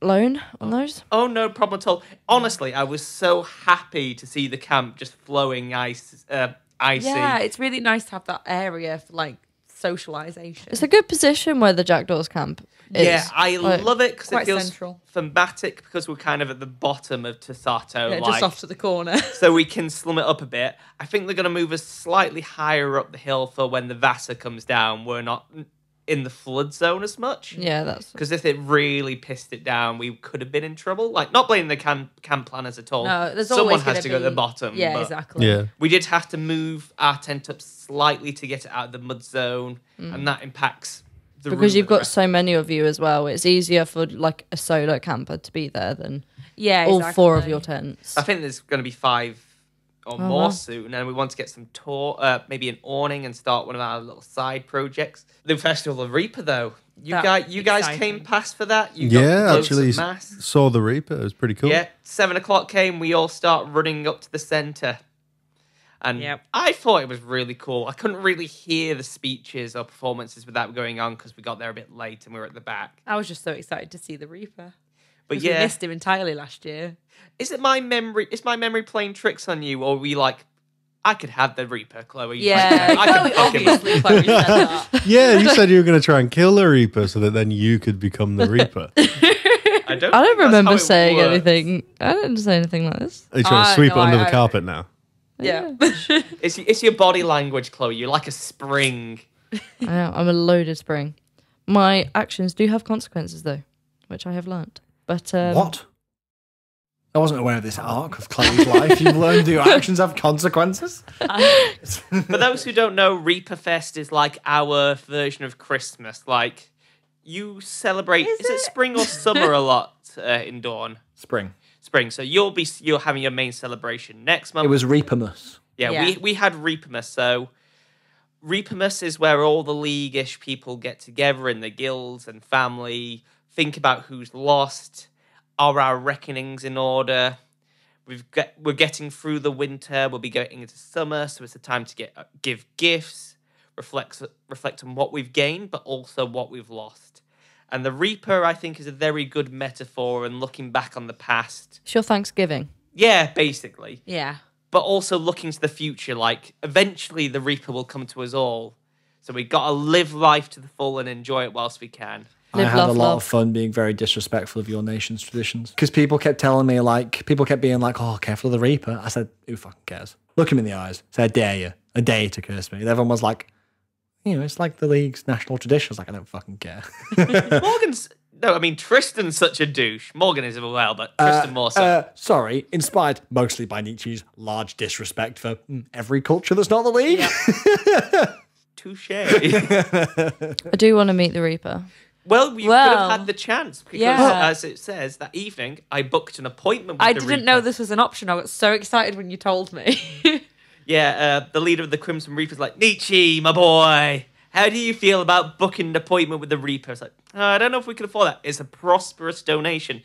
loan on those. Oh, no problem at all. Honestly, I was so happy to see the camp just flowing icy. Yeah, it's really nice to have that area for like socialization. It's a good position where the Jackdaws camp is. Yeah, I Like, love it because it quite feels central. thematic because we're kind of at the bottom of Tasato. Yeah, like, just off to the corner. so we can slum it up a bit. I think they're going to move us slightly higher up the hill for when the Vasa comes down. We're not in the flood zone as much. Yeah, that's Because if it really pissed it down, we could have been in trouble. Like, not blaming the camp planners at all. No, there's Someone always has gonna to go to the be- bottom. Yeah, but exactly. Yeah. we did have to move our tent up slightly to get it out of the mud zone, and that impacts the because room you've of the got rest. so many of you as well. It's easier for like a solo camper to be there than Yeah, all exactly. four of your tents. I think there's going to be 5 or more wow. soon, and we want to get some maybe an awning and start one of our little side projects. The Festival of Reaper, though, you That's guys exciting. came past for that. You got Yeah, loads actually of masks. saw the Reaper. It was pretty cool. Yeah, 7:00 came. We all start running up to the centre. And Yep. I thought it was really cool. I couldn't really hear the speeches or performances with that going on because we got there a bit late and we were at the back. I was just so excited to see the Reaper. But 'Cause we yeah, missed him entirely last year. is my memory playing tricks on you, or were we like, I could have the Reaper, Chloe? Yeah, I Chloe, could fuck him. obviously Chloe said that. Yeah, you said you were going to try and kill the Reaper so that then you could become the Reaper. I don't I don't think that's how remember it saying works. anything. I didn't say anything like this. Are you trying to Ah, sweep no, it under I- the carpet now? Yeah. It's your body language, Chloe. You're like a spring. I know, I'm a loaded spring. My actions do have consequences, though, which I have learnt. But What? I wasn't aware of this arc of Chloe's life. You've learned your actions have consequences? For those who don't know, Reaper Fest is like our version of Christmas. Like, you celebrate... Is it spring or summer a lot in Dawn? Spring. Spring. So you're having your main celebration next month. It was Reapermas. Yeah. We had Reapermas. So Reapermas is where all the League-ish people get together in the guilds and family, think about who's lost... Are our reckonings in order? We're getting through the winter. We'll be going into summer, so it's a time to give gifts, reflect on what we've gained, but also what we've lost. And the Reaper, I think, is a very good metaphor. And looking back on the past, it's your Thanksgiving. Yeah, basically. Yeah. But also looking to the future, like eventually the Reaper will come to us all. So we got to live life to the full and enjoy it whilst we can. I had a lot love. of fun being very disrespectful of your nation's traditions. Because people kept telling me, people kept being like, oh, careful of the Reaper. I said, who fucking cares? Look him in the eyes. Say, I dare you. I dare you to curse me. And everyone was like, it's like the League's national tradition. I was like, I don't fucking care. Tristan's such a douche. Morgan is as well, but Tristan more so. Sorry, inspired mostly by Nietzsche's large disrespect for every culture that's not the League. Yeah. Touche. I do want to meet the Reaper. Well, you could have had the chance because, as it says, that evening I booked an appointment with I the didn't Reaper. know this was an option. I got so excited when you told me. The leader of the Crimson Reaper's like, Nietzsche, my boy, how do you feel about booking an appointment with the Reaper? It's like, I don't know if we can afford that. It's a prosperous donation.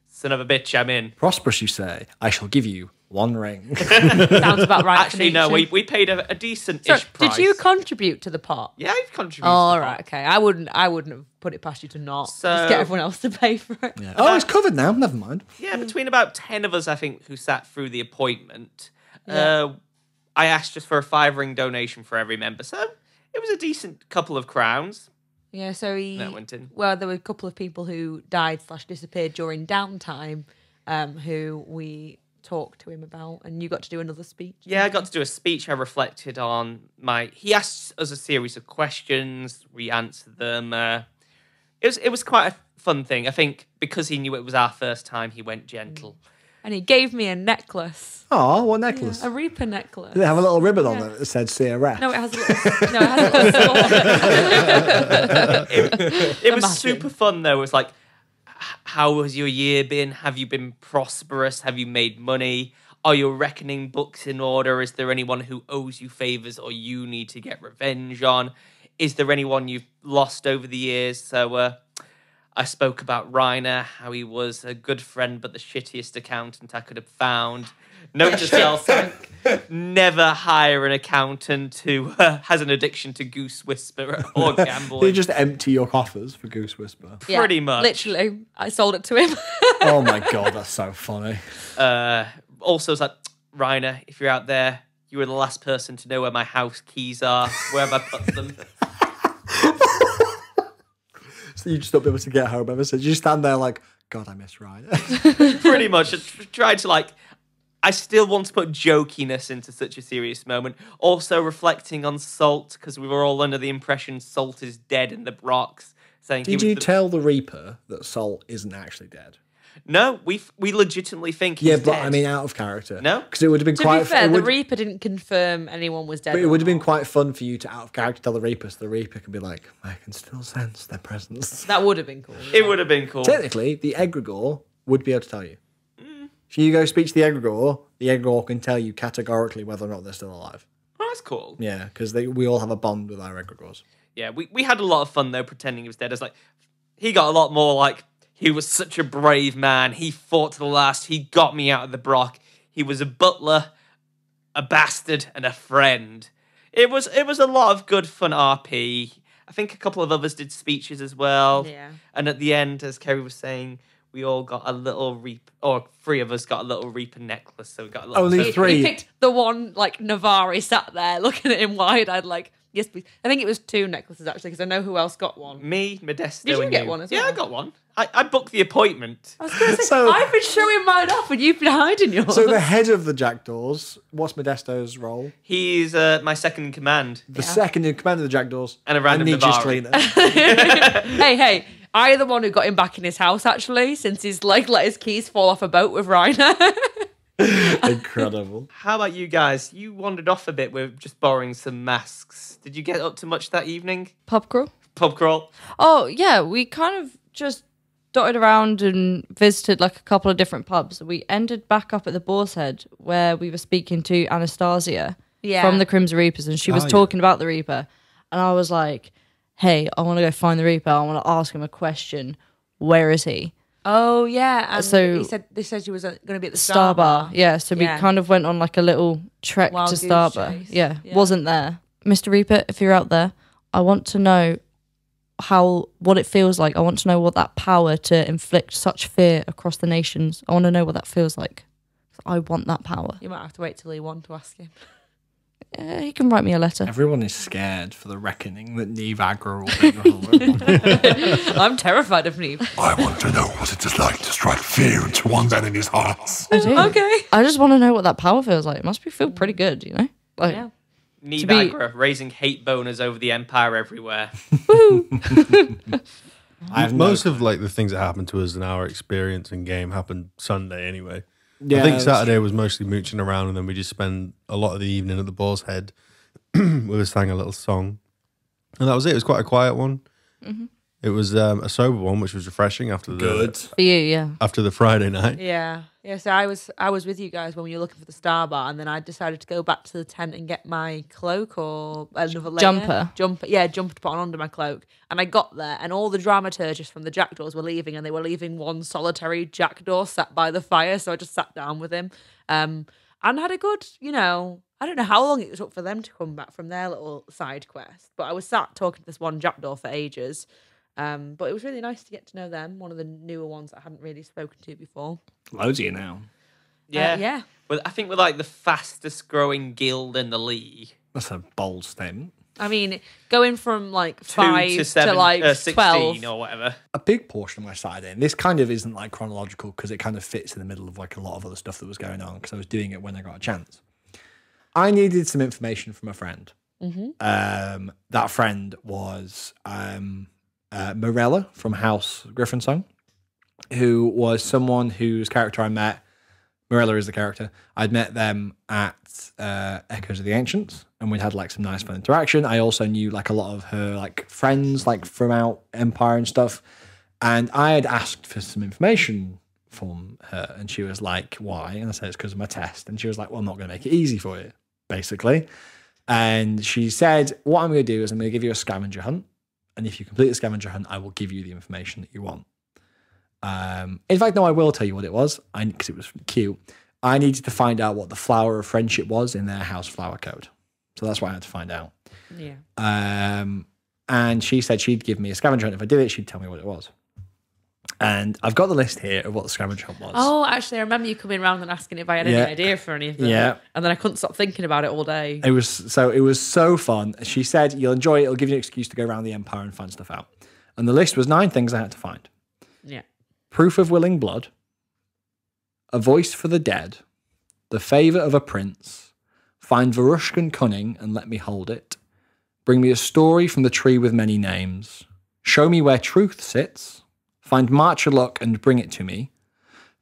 Son of a bitch, I'm in. Prosperous, you say? I shall give you one ring. Sounds about right. Actually, no, we paid a decent-ish price. Did you contribute to the pot? Yeah, I've contributed. Oh, all right, okay. I wouldn't have put it past you to not just get everyone else to pay for it. Yeah. Oh, it's covered now. Never mind. Yeah, between about 10 of us, I think, who sat through the appointment. I asked just for a £5 donation for every member, so it was a decent couple of crowns. Yeah, so that went in. Well, there were a couple of people who died/disappeared during downtime, who we talked to him about, and you got to do another speech. Yeah, I got to do a speech. I reflected on he asked us a series of questions. We answered them. It was quite a fun thing. I think because he knew it was our first time, he went gentle. And he gave me a necklace. Oh, what necklace? A Reaper necklace. Did it have a little ribbon on it that said CRF? No, it has a little sword. It was super fun, though. It was like, how has your year been? Have you been prosperous? Have you made money? Are your reckoning books in order? Is there anyone who owes you favors or you need to get revenge on? Is there anyone you've lost over the years? So I spoke about Reiner, how he was a good friend but the shittiest accountant I could have found. Note to self, never hire an accountant who has an addiction to Goose Whisper or gambling. You just empty your coffers for Goose Whisper. Pretty much. Literally, I sold it to him. Oh my God, that's so funny. Also, it's like, Reiner, if you're out there, you were the last person to know where my house keys are. Where have I put them? So you just not be able to get home ever since. You stand there like, God, I miss Reiner. Pretty much. I tried to I still want to put jokiness into such a serious moment. Also reflecting on Salt, because we were all under the impression Salt is dead in the rocks. Saying Did you tell the Reaper that Salt isn't actually dead? No, we legitimately think he's dead. Yeah, but I mean out of character. No? Because it would have been quite... To be fair, the Reaper didn't confirm anyone was dead. But it would have been quite fun for you to out of character tell the Reaper, so the Reaper can be like, I can still sense their presence. That would have been cool. It would have been cool. Technically, the Egregore would be able to tell you. If you go speak to the Egregore can tell you categorically whether or not they're still alive. Oh, that's cool. Yeah, because we all have a bond with our Egregores. Yeah, we had a lot of fun, though, pretending he was dead. It's like, he got a lot more he was such a brave man. He fought to the last. He got me out of the Brock. He was a butler, a bastard, and a friend. It was a lot of good fun RP. I think a couple of others did speeches as well. Yeah. And at the end, as Kerrie was saying, we all got a little Reaper, or 3 of us got a little Reaper necklace. So we got a little Only 3. He picked the one, Navari sat there looking at him wide-eyed Yes, please. I think it was 2 necklaces, actually, because I know who else got one. Me, Modesto, Did you and get one as well? Yeah, I got one. I booked the appointment. I was going to say, So- I've been showing mine off and you've been hiding yours. So the head of the Jackdaws, what's Modesto's role? He's my second in command. The second in command of the Jackdaws. And a random Ninja's Navarro. cleaner. hey, I am the one who got him back in his house, actually, since he's like let his keys fall off a boat with Reiner. Incredible. How about you guys? You wandered off a bit with just borrowing some masks. Did you get up to much that evening? Pub crawl. Pub crawl? Oh yeah, we kind of just dotted around and visited like a couple of different pubs. We ended back up at the Boar's Head where we were speaking to Anastasia from the Crimson Reapers, and she was talking about the Reaper, and I was like, "Hey, I want to go find the Reaper. I want to ask him a question. Where is he?" Oh yeah, and So- they said she was going to be at the Star Bar. Yeah, so we Yeah. kind of went on like a little trek Wild to goose Star Bar. chase. Yeah, Yeah. wasn't there. Mr. Reaper, if you're out there, I want to know what it feels like. I want to know what that power to inflict such fear across the nations. I want to know what that feels like. I want that power. You might have to wait till E1 to ask him. He can write me a letter. Everyone is scared for the reckoning that Neve Agra will bring. I'm terrified of Neve. I want to know what it is like to strike fear into one's enemy's hearts. I do. Okay. I just want to know what that power feels like. It must feel pretty good, you know? Like, Yeah. Niagara, raising hate boners over the Empire everywhere. I have Most of like the things that happened to us in our experience in game happened Sunday anyway. Yeah, I think that's Saturday was mostly mooching around, and then we just spent a lot of the evening at the Boar's Head. We sang a little song, and that was it. It was quite a quiet one. It was a sober one, which was refreshing after the good. for you, yeah. after the Friday night. Yeah. Yeah, so I was with you guys when we were looking for the Star Bar, and then I decided to go back to the tent and get my cloak or another layer. Jumper. Jumper to put on under my cloak. And I got there, and all the dramaturgists from the Jackdaws were leaving, and they were leaving one solitary Jackdaw sat by the fire, so I just sat down with him. And had a good, I don't know how long it took for them to come back from their little side quest, but I was sat talking to this one Jackdaw for ages. But it was really nice to get to know them, one of the newer ones that I hadn't really spoken to before. Loads of you now. Yeah. Yeah. But I think we're like the fastest growing guild in the league. That's a bold statement. I mean, going from like 2 5 to 7, to like 16 12. or whatever. A big portion of my Saturday, and this kind of isn't like chronological because it kind of fits in the middle of like a lot of other stuff that was going on because I was doing it when I got a chance. I needed some information from a friend. That friend was Morella from House Griffin who was someone whose character I met. Morella is the character. I'd met them at Echoes of the Ancients, and we'd had like some nice fun interaction. I also knew like a lot of her like friends like from out Empire and stuff, and I had asked for some information from her, and she was like, "Why?" And I said, "It's because of my test." And she was like, "Well, I'm not going to make it easy for you," basically. And she said, "What I'm going to do is I'm going to give you a scavenger hunt, and if you complete the scavenger hunt, I will give you the information that you want." In fact, no, I will tell you what it was, because it was cute. I needed to find out what the flower of friendship was in their house flower code. So that's what I had to find out. Yeah. And she said she'd give me a scavenger hunt. If I did it, she'd tell me what it was. And I've got the list here of what the scavenger hunt was. Oh, actually, I remember you coming around and asking if I had Yeah. any idea for any of them. Yeah. And then I couldn't stop thinking about it all day. It was so fun. She said, "You'll enjoy it. It'll give you an excuse to go around the Empire and find stuff out." And the list was 9 things I had to find. Yeah. Proof of willing blood, a voice for the dead, the favour of a prince, find Varushkan cunning and let me hold it, bring me a story from the tree with many names, show me where truth sits, find March of luck and bring it to me,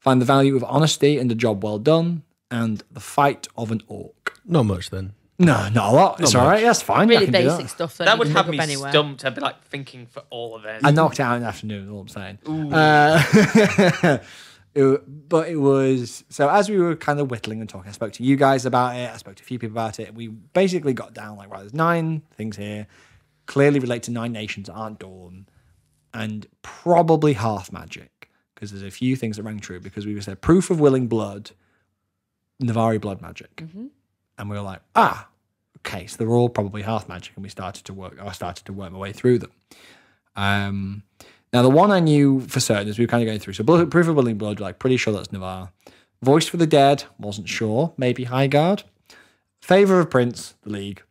find the value of honesty and a job well done, and the fight of an orc. Not much then. No, not a lot. It's Not all much. right. That's fine. I Really can do basic that. stuff that, That you would can have look me up anywhere. stumped. I'd be like thinking for all of it. I knocked it out in the afternoon, all I'm saying. But it was, so as we were kind of whittling and talking, I spoke to you guys about it, I spoke to a few people about it, we basically got down like, right, there's 9 things here, clearly relate to 9 nations that aren't Dawn, and probably half magic, because there's a few things that rang true, because we said proof of willing blood, Navari blood magic. And we were like, okay, so they're all probably half magic, and I started to work my way through them. Now, the one I knew for certain as we were kind of going through, so proof of willing blood, like pretty sure that's Navarre. Voice for the dead, wasn't sure, maybe Highguard. Favor of Prince, the League.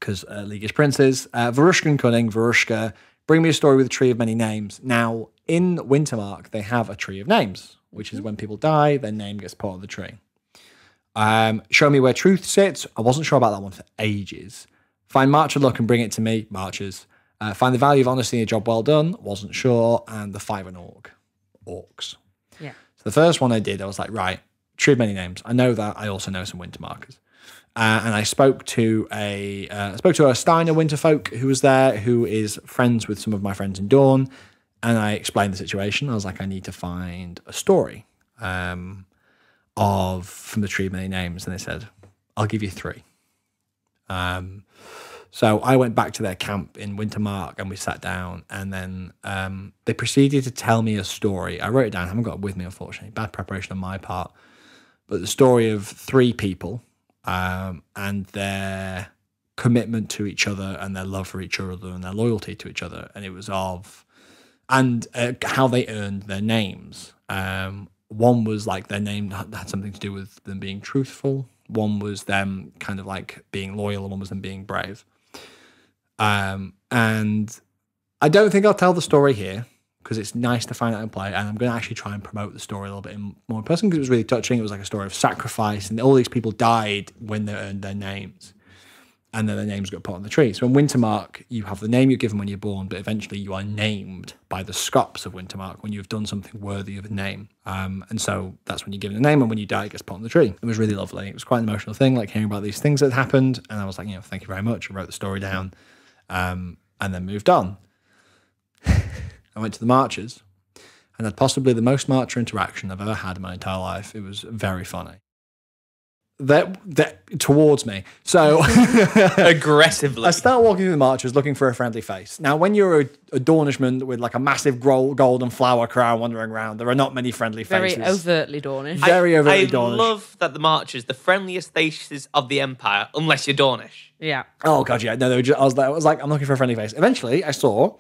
because League is princes. Varushka and Cunning, Varushka, bring me a story with a tree of many names. Now, in Wintermark, they have a tree of names, which is when people die, their name gets put on the tree. Show me where truth sits. I wasn't sure about that one for ages. Find March of Luck and bring it to me, Marches. Find the value of honesty in a job well done, wasn't sure. And the 5 and orcs. Yeah. So the first one I did, I was like, right, tree of many names. I know that. I also know some Wintermarkers. And I spoke to a Steiner Winterfolk who was there, who is friends with some of my friends in Dawn. And I explained the situation. I was like, I need to find a story from the Tree of Many Names. And they said, I'll give you 3. So I went back to their camp in Wintermark and we sat down, and then they proceeded to tell me a story. I wrote it down. I haven't got it with me, unfortunately. Bad preparation on my part. But the story of 3 people and their commitment to each other and their love for each other and their loyalty to each other. And it was how they earned their names. One was like their name had something to do with them being truthful. One was them kind of like being loyal, and one was them being brave. And I don't think I'll tell the story here because it's nice to find out and play. And I'm going to actually try and promote the story a little bit more in person because it was really touching. It was like a story of sacrifice, and all these people died when they earned their names. And then their names got put on the tree. So in Wintermark, you have the name you're given when you're born, but eventually you are named by the Scops of Wintermark when you've done something worthy of a name. And so that's when you're given a name, and when you die, it gets put on the tree. It was really lovely. It was quite an emotional thing, like hearing about these things that happened. And I was like, thank you very much. I wrote the story down and then moved on. I went to the marches and had possibly the most marcher interaction I've ever had in my entire life. It was very funny. That towards me. So aggressively. I start walking through the marches looking for a friendly face. Now, when you're a Dornishman with like a massive golden flower crown wandering around, there are not many friendly faces. Very overtly Dornish. Very overtly Dornish. I love that the marches, the friendliest faces of the Empire, unless you're Dornish. Yeah. Oh god, yeah. No, they were just, I was like, I'm looking for a friendly face. Eventually, I saw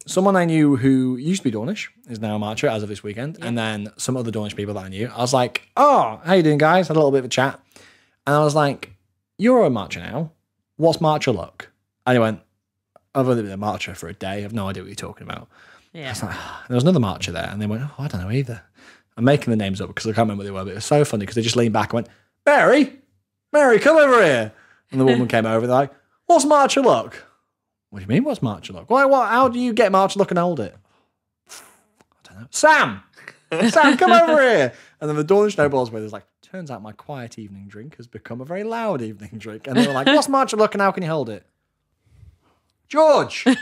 someone I knew who used to be Dornish, is now a marcher as of this weekend, and then some other Dornish people that I knew. I was like, oh, how you doing, guys? Had a little bit of a chat. And I was like, you're a marcher now. What's marcher luck? And he went, I've only been a marcher for a day. I have no idea what you're talking about. Yeah. I was like, there was another marcher there. And they went, oh, I don't know either. I'm making the names up because I can't remember what they were, but it was so funny because they just leaned back and went, Mary, come over here. And the woman came over. They're like, what's marcher luck? What do you mean, what's marcher luck? How do you get marcher luck and hold it? I don't know. Sam, come over here. And then the Dornish nobles were like, turns out my quiet evening drink has become a very loud evening drink. And they were like, what's marcher luck and how can you hold it? George. And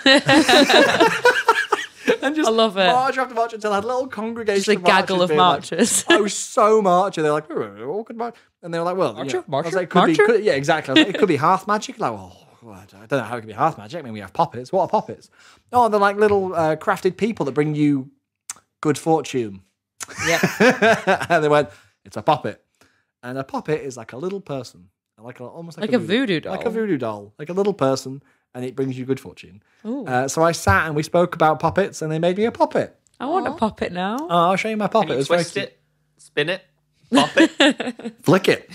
just I love it. March after march until I had a little congregation just a gaggle of marchers. Like, I was so marcher. They're like, all good march. And they were like, well, marcher. I was like, yeah, exactly. I was like, it could be hearth magic. Like, well, I don't know how it could be hearth magic. I mean, we have poppets. What are poppets? Oh, they're like little crafted people that bring you good fortune. Yeah. And they went, it's a poppet. And a poppet is like a little person, almost like a voodoo doll. Like a voodoo doll, like a little person, and it brings you good fortune. So I sat and we spoke about poppets, and they made me a poppet. I want a poppet now. Oh, I'll show you my poppet. Can you twist it, spin it, pop it, flick it.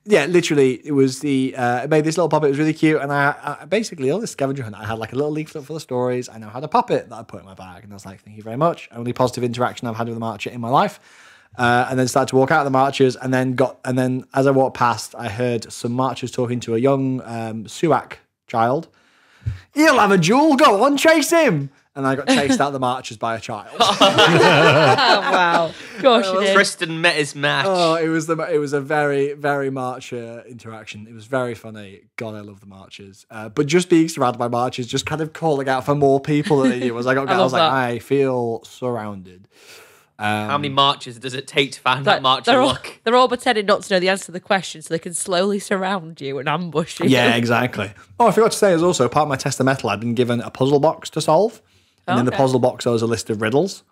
Yeah, literally, it was I made this little puppet. It was really cute, and I basically all this scavenger hunt. I had like a little leaflet full of stories. I now had a puppet that I put in my bag, and I was like, "Thank you very much." Only positive interaction I've had with a marcher in my life. And then started to walk out of the marchers, and then as I walked past, I heard some marchers talking to a young Suak child. He'll have a jewel. Go on, chase him. And I got chased out of the marchers by a child. Oh, wow. Gosh, you did. Tristan met his match. Oh, it was a very, very marcher interaction. It was very funny. God, I love the marchers. But just being surrounded by marchers, just kind of calling out for more people than they knew. I was like, I feel surrounded. How many marches does it take to find that marcher luck? They're all pretending not to know the answer to the question so they can slowly surround you and ambush you. Yeah, exactly. Oh, I forgot to say, as also part of my test of metal, I'd been given a puzzle box to solve. And in the puzzle box, there was a list of riddles.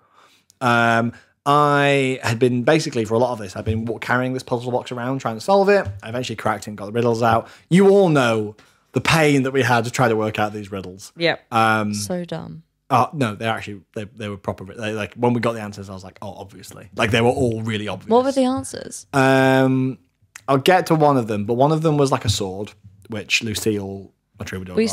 I had been, basically, for a lot of this, I've been carrying this puzzle box around, trying to solve it. I eventually cracked it and got the riddles out. You all know the pain that we had to try to work out these riddles. Yep. So dumb. Oh, no, they were proper. Like, when we got the answers, I was like, oh, obviously. Like, they were all really obvious. What were the answers? I'll get to one of them, but one of them was like a sword. which Lucille, my troubadour, We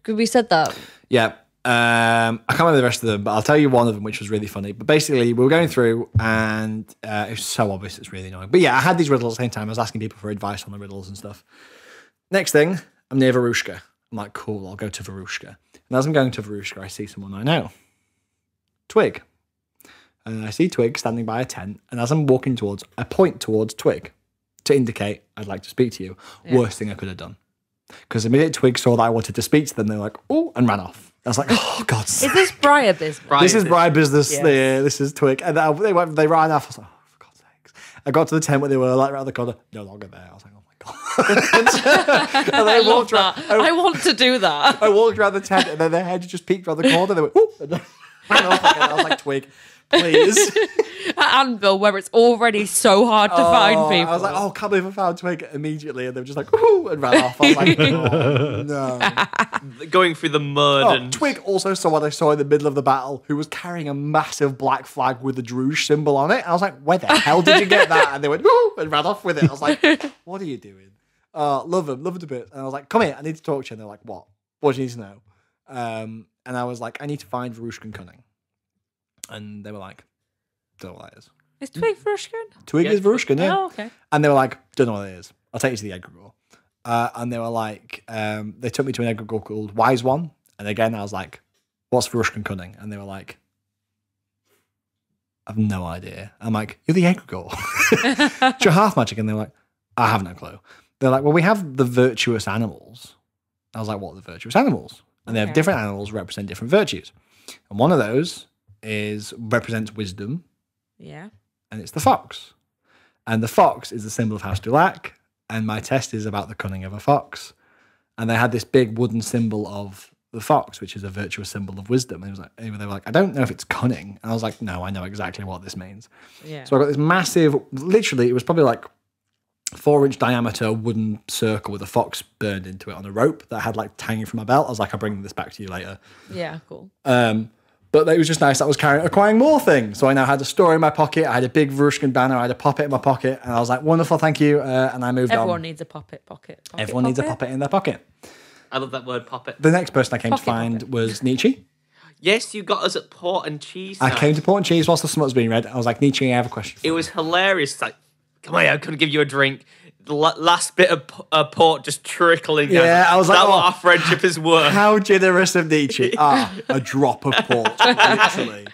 got. we said that. Yeah. I can't remember the rest of them, but I'll tell you one of them, which was really funny. But basically, we were going through, and it was so obvious, it's really annoying. But yeah, I had these riddles at the same time. I was asking people for advice on the riddles and stuff. Next thing, I'm near Varushka. I'm like, cool, I'll go to Varushka. And as I'm going to Varushka, I see someone I know. Twig. And I see Twig standing by a tent. And as I'm walking towards, I point towards Twig to indicate I'd like to speak to you. Yeah. Worst thing I could have done. Because the minute Twig saw that I wanted to speak to them, they were like, oh, and ran off. I was like, oh, God. Is this Briar business? This is Briar business. Yes. Yeah, this is Twig. And they ran off. I was like, oh, for God's sakes. I got to the tent where they were like around the corner. No longer there. I was like, oh my God. And I love that. I want to do that. I walked around the tent and then their head just peeked around the corner. They went, oh, and then ran off again. I was like, Twig, please. At Anvil, where it's already so hard to find people. I was like, oh, can't believe I found Twig immediately. And they were just like, ooh, and ran off. I was like, oh, no. Going through the mud. And Twig also saw what I saw in the middle of the battle, who was carrying a massive black flag with the Druge symbol on it. And I was like, where the hell did you get that? And they went, ooh, and ran off with it. I was like, what are you doing? Love them a bit. And I was like, come here, I need to talk to you. And they're like, what? What do you need to know? And I was like, I need to find Varushkan Cunning. And they were like, don't know what that is. Is Twig Varushkan? Twig is Varushkan, yeah. Oh, okay. And they were like, don't know what it is. I'll take you to the egregore. And they were like, they took me to an egregore called Wise One. And again, I was like, what's Varushkan Cunning? And they were like, I've no idea. I'm like, you're the egregore. It's your half magic. And they were like, I have no clue. They're like, well, we have the virtuous animals. I was like, what are the virtuous animals? And they have different animals represent different virtues. And one of those represents wisdom. Yeah. And it's the fox. And the fox is the symbol of House Dulac. And my test is about the cunning of a fox. And they had this big wooden symbol of the fox, which is a virtuous symbol of wisdom. And they were like, I don't know if it's cunning. And I was like, no, I know exactly what this means. Yeah. So I got this massive, literally, it was probably like 4-inch diameter wooden circle with a fox burned into it on a rope that I had like hanging from my belt. I was like, I'll bring this back to you later. Yeah, cool. But it was just nice that I was acquiring more things. So I now had a store in my pocket. I had a big Varushkan banner. I had a poppet in my pocket. And I was like, wonderful, thank you. And I moved on. Everyone needs a poppet. Everyone needs a poppet in their pocket. I love that word, poppet. The next person I came to find was Nietzsche. Yes, you got us at Port and Cheese. I came to Port and Cheese whilst the smut was being read. I was like, Nietzsche, I have a question for you. It was hilarious. It's like, come on, I couldn't give you a drink. The last bit of port just trickling down. Yeah, I was like, that's what our friendship is worth. How generous of Nietzsche. A drop of port, literally.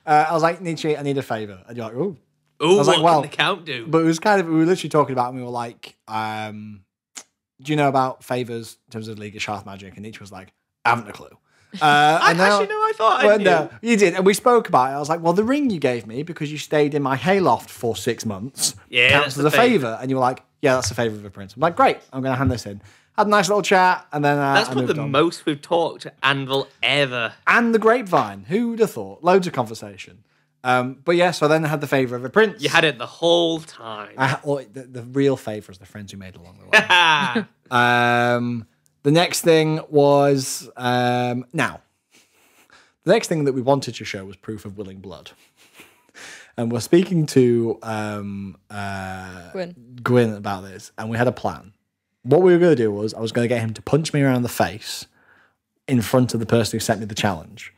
I was like, Nietzsche, I need a favour. And you're like, ooh. Ooh, I was like, well, can the count do? But it was kind of, we were literally talking about it and we were like, do you know about favours in terms of League of Sharp Magic? And Nietzsche was like, I haven't a clue. I thought I knew. No, you did. And we spoke about it. I was like, well, the ring you gave me because you stayed in my hayloft for 6 months counts as a favour. And you were like, yeah, that's a favour of a prince. I'm like, great, I'm going to hand this in. Had a nice little chat, and then that's probably the most we've talked to Anvil ever. And the grapevine. Who would have thought? Loads of conversation. But yeah, so then I had the favour of a prince. You had it the whole time. The real favour is the friends we made along the way. The next thing was now. The next thing that we wanted to show was proof of willing blood. And we're speaking to Gwyn about this, and we had a plan. What we were going to do was I was going to get him to punch me around the face in front of the person who sent me the challenge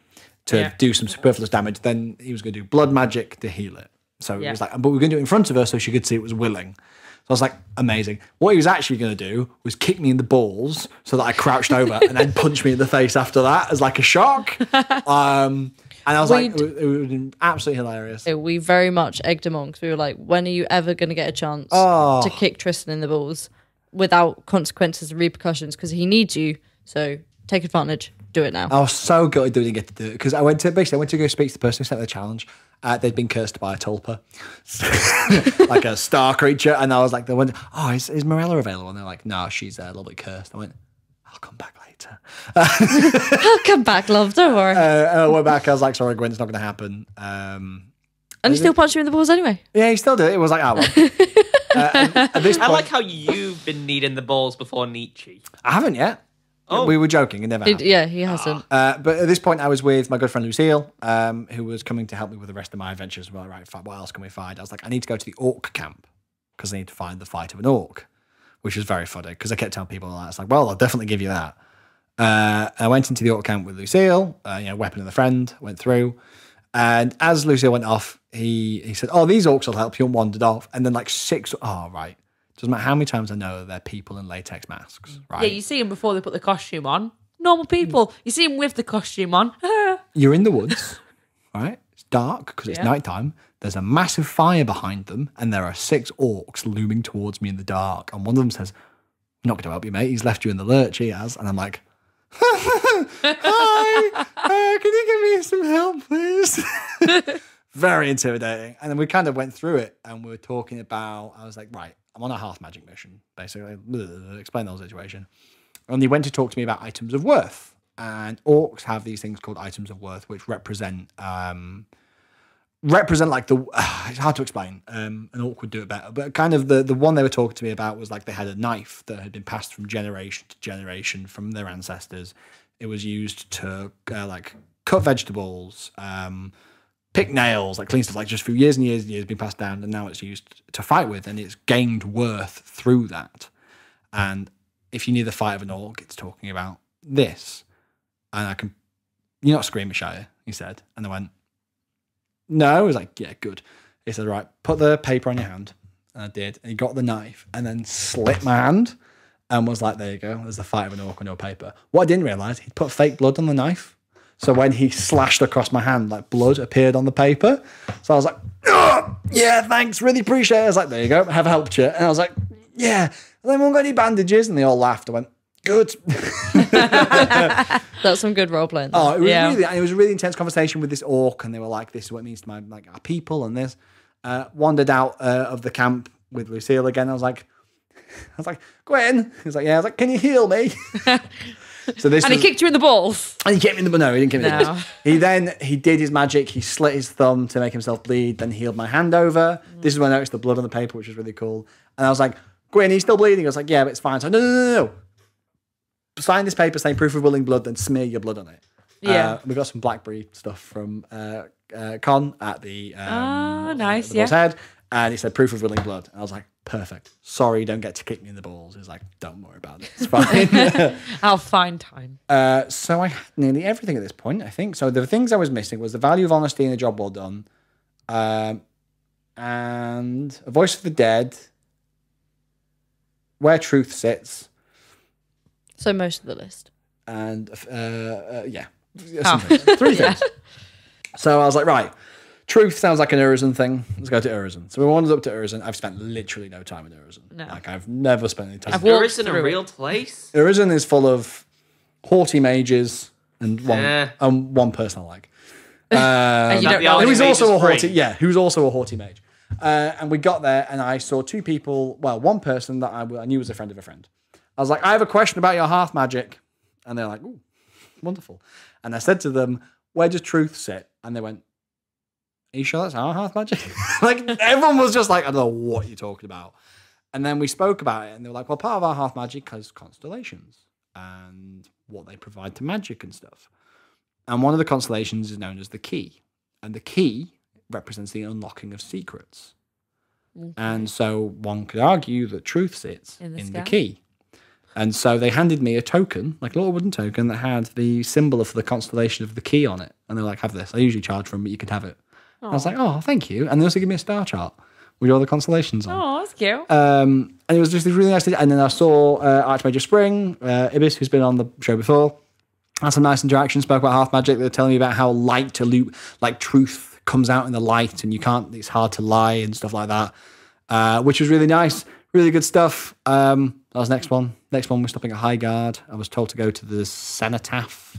to do some superfluous damage. Then he was going to do blood magic to heal it. So it was like, but we were going to do it in front of her so she could see it was willing. So I was like, amazing. What he was actually going to do was kick me in the balls so that I crouched over and then punch me in the face after that as like a shock. And I was like, it would have been absolutely hilarious. We very much egged him on because we were like, when are you ever going to get a chance to kick Tristan in the balls without consequences and repercussions? Because he needs you. So take advantage. Do it now. I was so gutted that we didn't get to do it because I went to go speak to the person who sent the challenge. They'd been cursed by a tulpa, like a star creature. And I was like, is Morella available? And they're like, no, she's a little bit cursed. I went, I'll come back later. I'll come back, love. Don't worry. I went back. I was like, sorry, Gwen, it's not going to happen. And he still punched you in the balls anyway. Yeah, he still did it. It was like, well. At this point, I like how you've been needing the balls before Nietzsche. I haven't yet. Oh. We were joking. It never happened. Yeah, he hasn't. But at this point, I was with my good friend Lucille, who was coming to help me with the rest of my adventures. Well, right, what else can we find? I was like, I need to go to the orc camp because I need to find the fight of an orc. which was very funny because I kept telling people that. It's like, well, I'll definitely give you that. I went into the orc camp with Lucille, weapon of the friend, went through. And as Lucille went off, he said, oh, these orcs will help you, and wandered off. And then like 6, right. Doesn't matter how many times I know they're people in latex masks, right? Yeah, you see them before they put the costume on. Normal people. You see them with the costume on. You're in the woods, right? It's dark because it's nighttime. There's a massive fire behind them, and there are 6 orcs looming towards me in the dark. And one of them says, I'm not going to help you, mate. He's left you in the lurch, he has. And I'm like, hi, can you give me some help, please? Very intimidating. And then we kind of went through it, and we were talking about, I was like, right, I'm on a half magic mission, basically. Explain the whole situation. And he went to talk to me about items of worth. And orcs have these things called items of worth, which represent like the, it's hard to explain. An orc would do it better. But kind of the one they were talking to me about was like they had a knife that had been passed from generation to generation from their ancestors. It was used to like cut vegetables, pick nails, like clean stuff, like just for years and years and years been passed down, and now it's used to fight with, and it's gained worth through that. And if you need the fight of an orc, it's talking about this. And I can, you're not screaming, Shire, he said. And I went, no. I was like, yeah, good. He said, right, put the paper on your hand. And I did. And he got the knife and then slit my hand and was like, there you go. There's the fight of an orc on your paper. What I didn't realise, he'd put fake blood on the knife. So when he slashed across my hand, like blood appeared on the paper. So I was like, oh, yeah, thanks, really appreciate it. I was like, there you go, have helped you. And I was like, yeah. And then everyone got any bandages? And they all laughed. I went, good. That's some good role playing. Oh, it was a really intense conversation with this orc, and they were like, this is what it means to our people and this. Wandered out of the camp with Lucille again. I was like, Gwen. He was like, yeah. I was like, can you heal me? So this he kicked you in the balls. And he kicked me in the no, he didn't kick me in the balls. He did his magic. He slit his thumb to make himself bleed. Then healed my hand over. This is when I noticed the blood on the paper, which was really cool. And I was like, Gwen, he's still bleeding. I was like, yeah, but it's fine. So no. Sign this paper saying proof of willing blood, then smear your blood on it. Yeah. We got some blackberry stuff from Con at the nice, the boss head, and he said proof of willing blood. And I was like, perfect. Sorry, you don't get to kick me in the balls. He was like, don't worry about it. It's fine. I'll find time. So I had nearly everything at this point, I think. So the things I was missing was the value of honesty and a job well done, and a voice of the dead, where truth sits. So most of the list. And yeah. 3 things. So I was like, right, truth sounds like an Urizen thing. Let's go to Urizen. So we wandered up to Urizen. I've spent literally no time in Urizen. No. Like I've never spent any time. Is Urizen a real place? Urizen is full of haughty mages and one person I like. And you don't know who was also a free. haughty, who's also a haughty mage. And we got there, and I saw 2 people. Well, one person that I knew was a friend of a friend. I was like, I have a question about your hearth magic. And they're like, ooh, wonderful. And I said to them, where does truth sit? And they went, are you sure that's our hearth magic? Like, everyone was just like, I don't know what you're talking about. And then we spoke about it, and they were like, well, part of our hearth magic is constellations and what they provide to magic and stuff. And one of the constellations is known as the key. And the key represents the unlocking of secrets. Okay. And so one could argue that truth sits in the key. And so they handed me a token, like a little wooden token that had the symbol for the constellation of the key on it. And they're like, have this. I usually charge for them, but you could have it. I was like, oh, thank you. And they also give me a star chart with all the constellations on. Oh, that's cute. And it was just really nice. And then I saw Archmage Spring, Ibis, who's been on the show before. Had some nice interactions, spoke about hearth magic. They were telling me about how light to loot, like truth comes out in the light and it's hard to lie and stuff like that, which was really nice. Really good stuff. That was next one. Next one, we're stopping at Highguard. I was told to go to the Cenotaph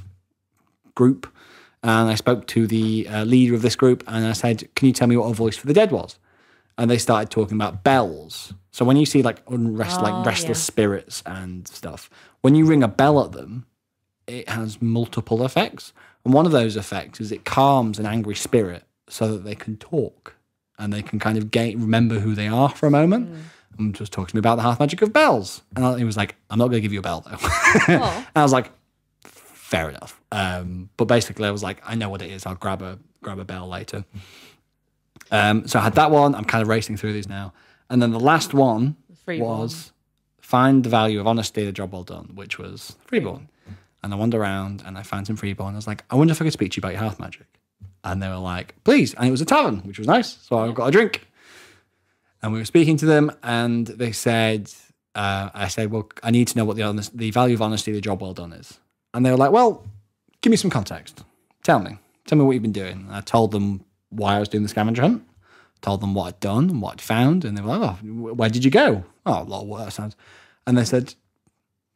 group, and I spoke to the leader of this group, and I said, can you tell me what a voice for the dead was? And they started talking about bells. So when you see like restless spirits and stuff, when you ring a bell at them, it has multiple effects. And one of those effects is it calms an angry spirit so that they can talk and they can kind of remember who they are for a moment. And just talking to me about the hearth magic of bells. And he was like, I'm not going to give you a bell, though. And I was like, fair enough. But basically, I was like, I know what it is. I'll grab a bell later. So I had that one. I'm kind of racing through these now. And then the last one was find the value of honesty, the job well done, which was freeborn. And I wandered around and I found some freeborn. I was like, I wonder if I could speak to you about your health magic. And they were like, please. And it was a tavern, which was nice. So I got a drink. And we were speaking to them and they said, I said, well, I need to know what the value of honesty, the job well done is. And they were like, well, give me some context. Tell me what you've been doing. And I told them why I was doing the scavenger hunt, told them what I'd done and what I'd found. And they were like, oh, where did you go? Oh, a lot of work, that sounds. And they said,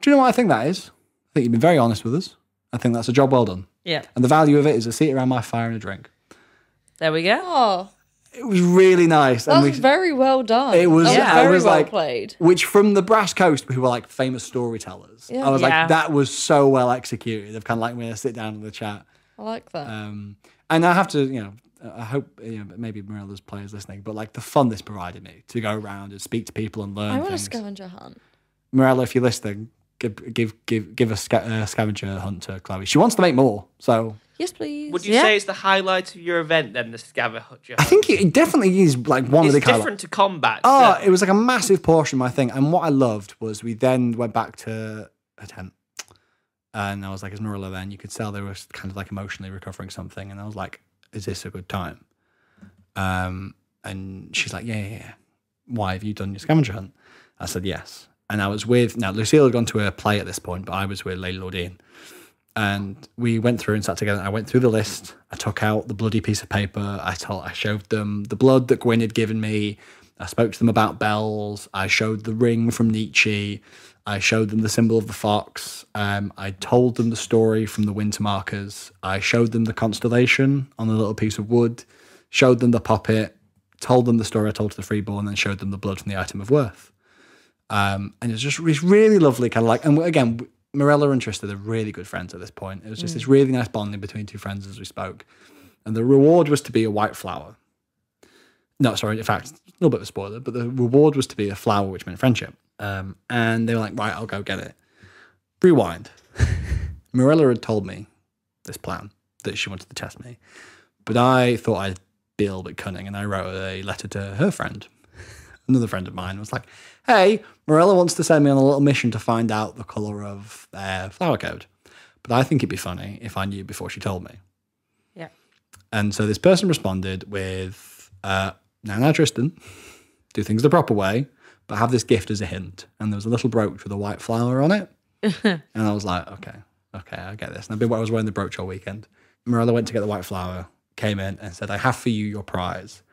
do you know what I think that is? I think you've been very honest with us. I think that's a job well done. Yeah. And the value of it is a seat around my fire and a drink. There we go. Oh, It was really nice. that was very well done. It was, That I very was well like, played. which from the Brass Coast, who were like famous storytellers, Yeah. I was Yeah. like, that was so well executed. They've kind of like me to sit down in the chat. I like that. And I have to, I hope, maybe Marilla's players listening, but like the fun this provided me to go around and speak to people and learn I want a things. scavenger hunt. Marilla, if you're listening, give a scavenger hunt to Chloe. She wants to make more, so Yes, please. Would you say it's the highlight of your event then, the scavenger hunt? I think it definitely is like one It's of the different to combat. Oh, so- it was like a massive portion of my thing. And what I loved was we then went back to a tent. And I was like, is Marilla then? You could tell they were kind of like emotionally recovering something. And I was like, is this a good time? And she's like, yeah. Why, have you done your scavenger hunt? I said, yes. And I was now Lucille had gone to a play at this point, but I was with Lady Lordine. And we went through and sat together. I went through the list. I took out the bloody piece of paper. I showed them the blood that Gwyn had given me. I spoke to them about bells. I showed the ring from Nietzsche. I showed them the symbol of the fox. I told them the story from the winter markers. I showed them the constellation on a little piece of wood. Showed them the puppet. Told them the story I told to the freeborn. And then showed them the blood from the item of worth. And it's really lovely, kind of like, and again, Marilla and Tristan are really good friends at this point. It was just this really nice bonding between two friends as we spoke. And the reward was to be a white flower. No, sorry, in fact, a little bit of a spoiler, but the reward was to be a flower, which meant friendship. And they were like, right, I'll go get it. Rewind. Marilla had told me this plan that she wanted to test me. But I thought I'd be a little bit cunning, and I wrote a letter to her friend. Another friend of mine was like, hey, Marilla wants to send me on a little mission to find out the colour of their flower code. But I think it'd be funny if I knew before she told me. Yeah. And so this person responded with, now Tristan, do things the proper way, but have this gift as a hint. And there was a little brooch with a white flower on it. And I was like, okay, I get this. And I was wearing the brooch all weekend. Marilla went to get the white flower, came in and said, I have for you your prize.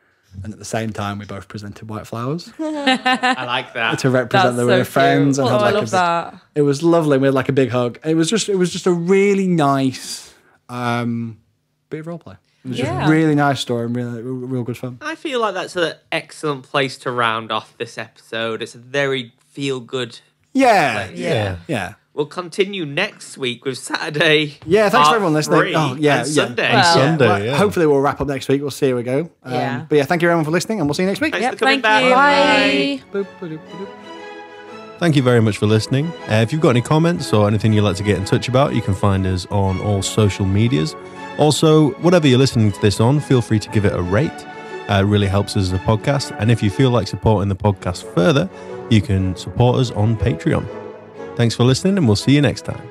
And at the same time, we both presented white flowers I like that. to represent that we so were friends. cute. And Oh, had I like love that. It was lovely. We had like a big hug. It was just a really nice bit of roleplay. It was just a really nice story and real good fun. I feel like that's an excellent place to round off this episode. It's a very feel-good. Yeah. We'll continue next week with Saturday. Yeah, thanks for part everyone listening. 3 Oh, yeah, and yeah. Sunday. Well, Sunday, Well, yeah. hopefully we'll wrap up next week. We'll see how we go. Yeah. But yeah, thank you everyone for listening, and we'll see you next week. Thanks for coming back. Bye. Boop, ba-doop, ba-doop. Thank you very much for listening. If you've got any comments or anything you'd like to get in touch about, you can find us on all social medias. Also, whatever you're listening to this on, feel free to give it a rate. It really helps us as a podcast. And if you feel like supporting the podcast further, you can support us on Patreon. Thanks for listening, and we'll see you next time.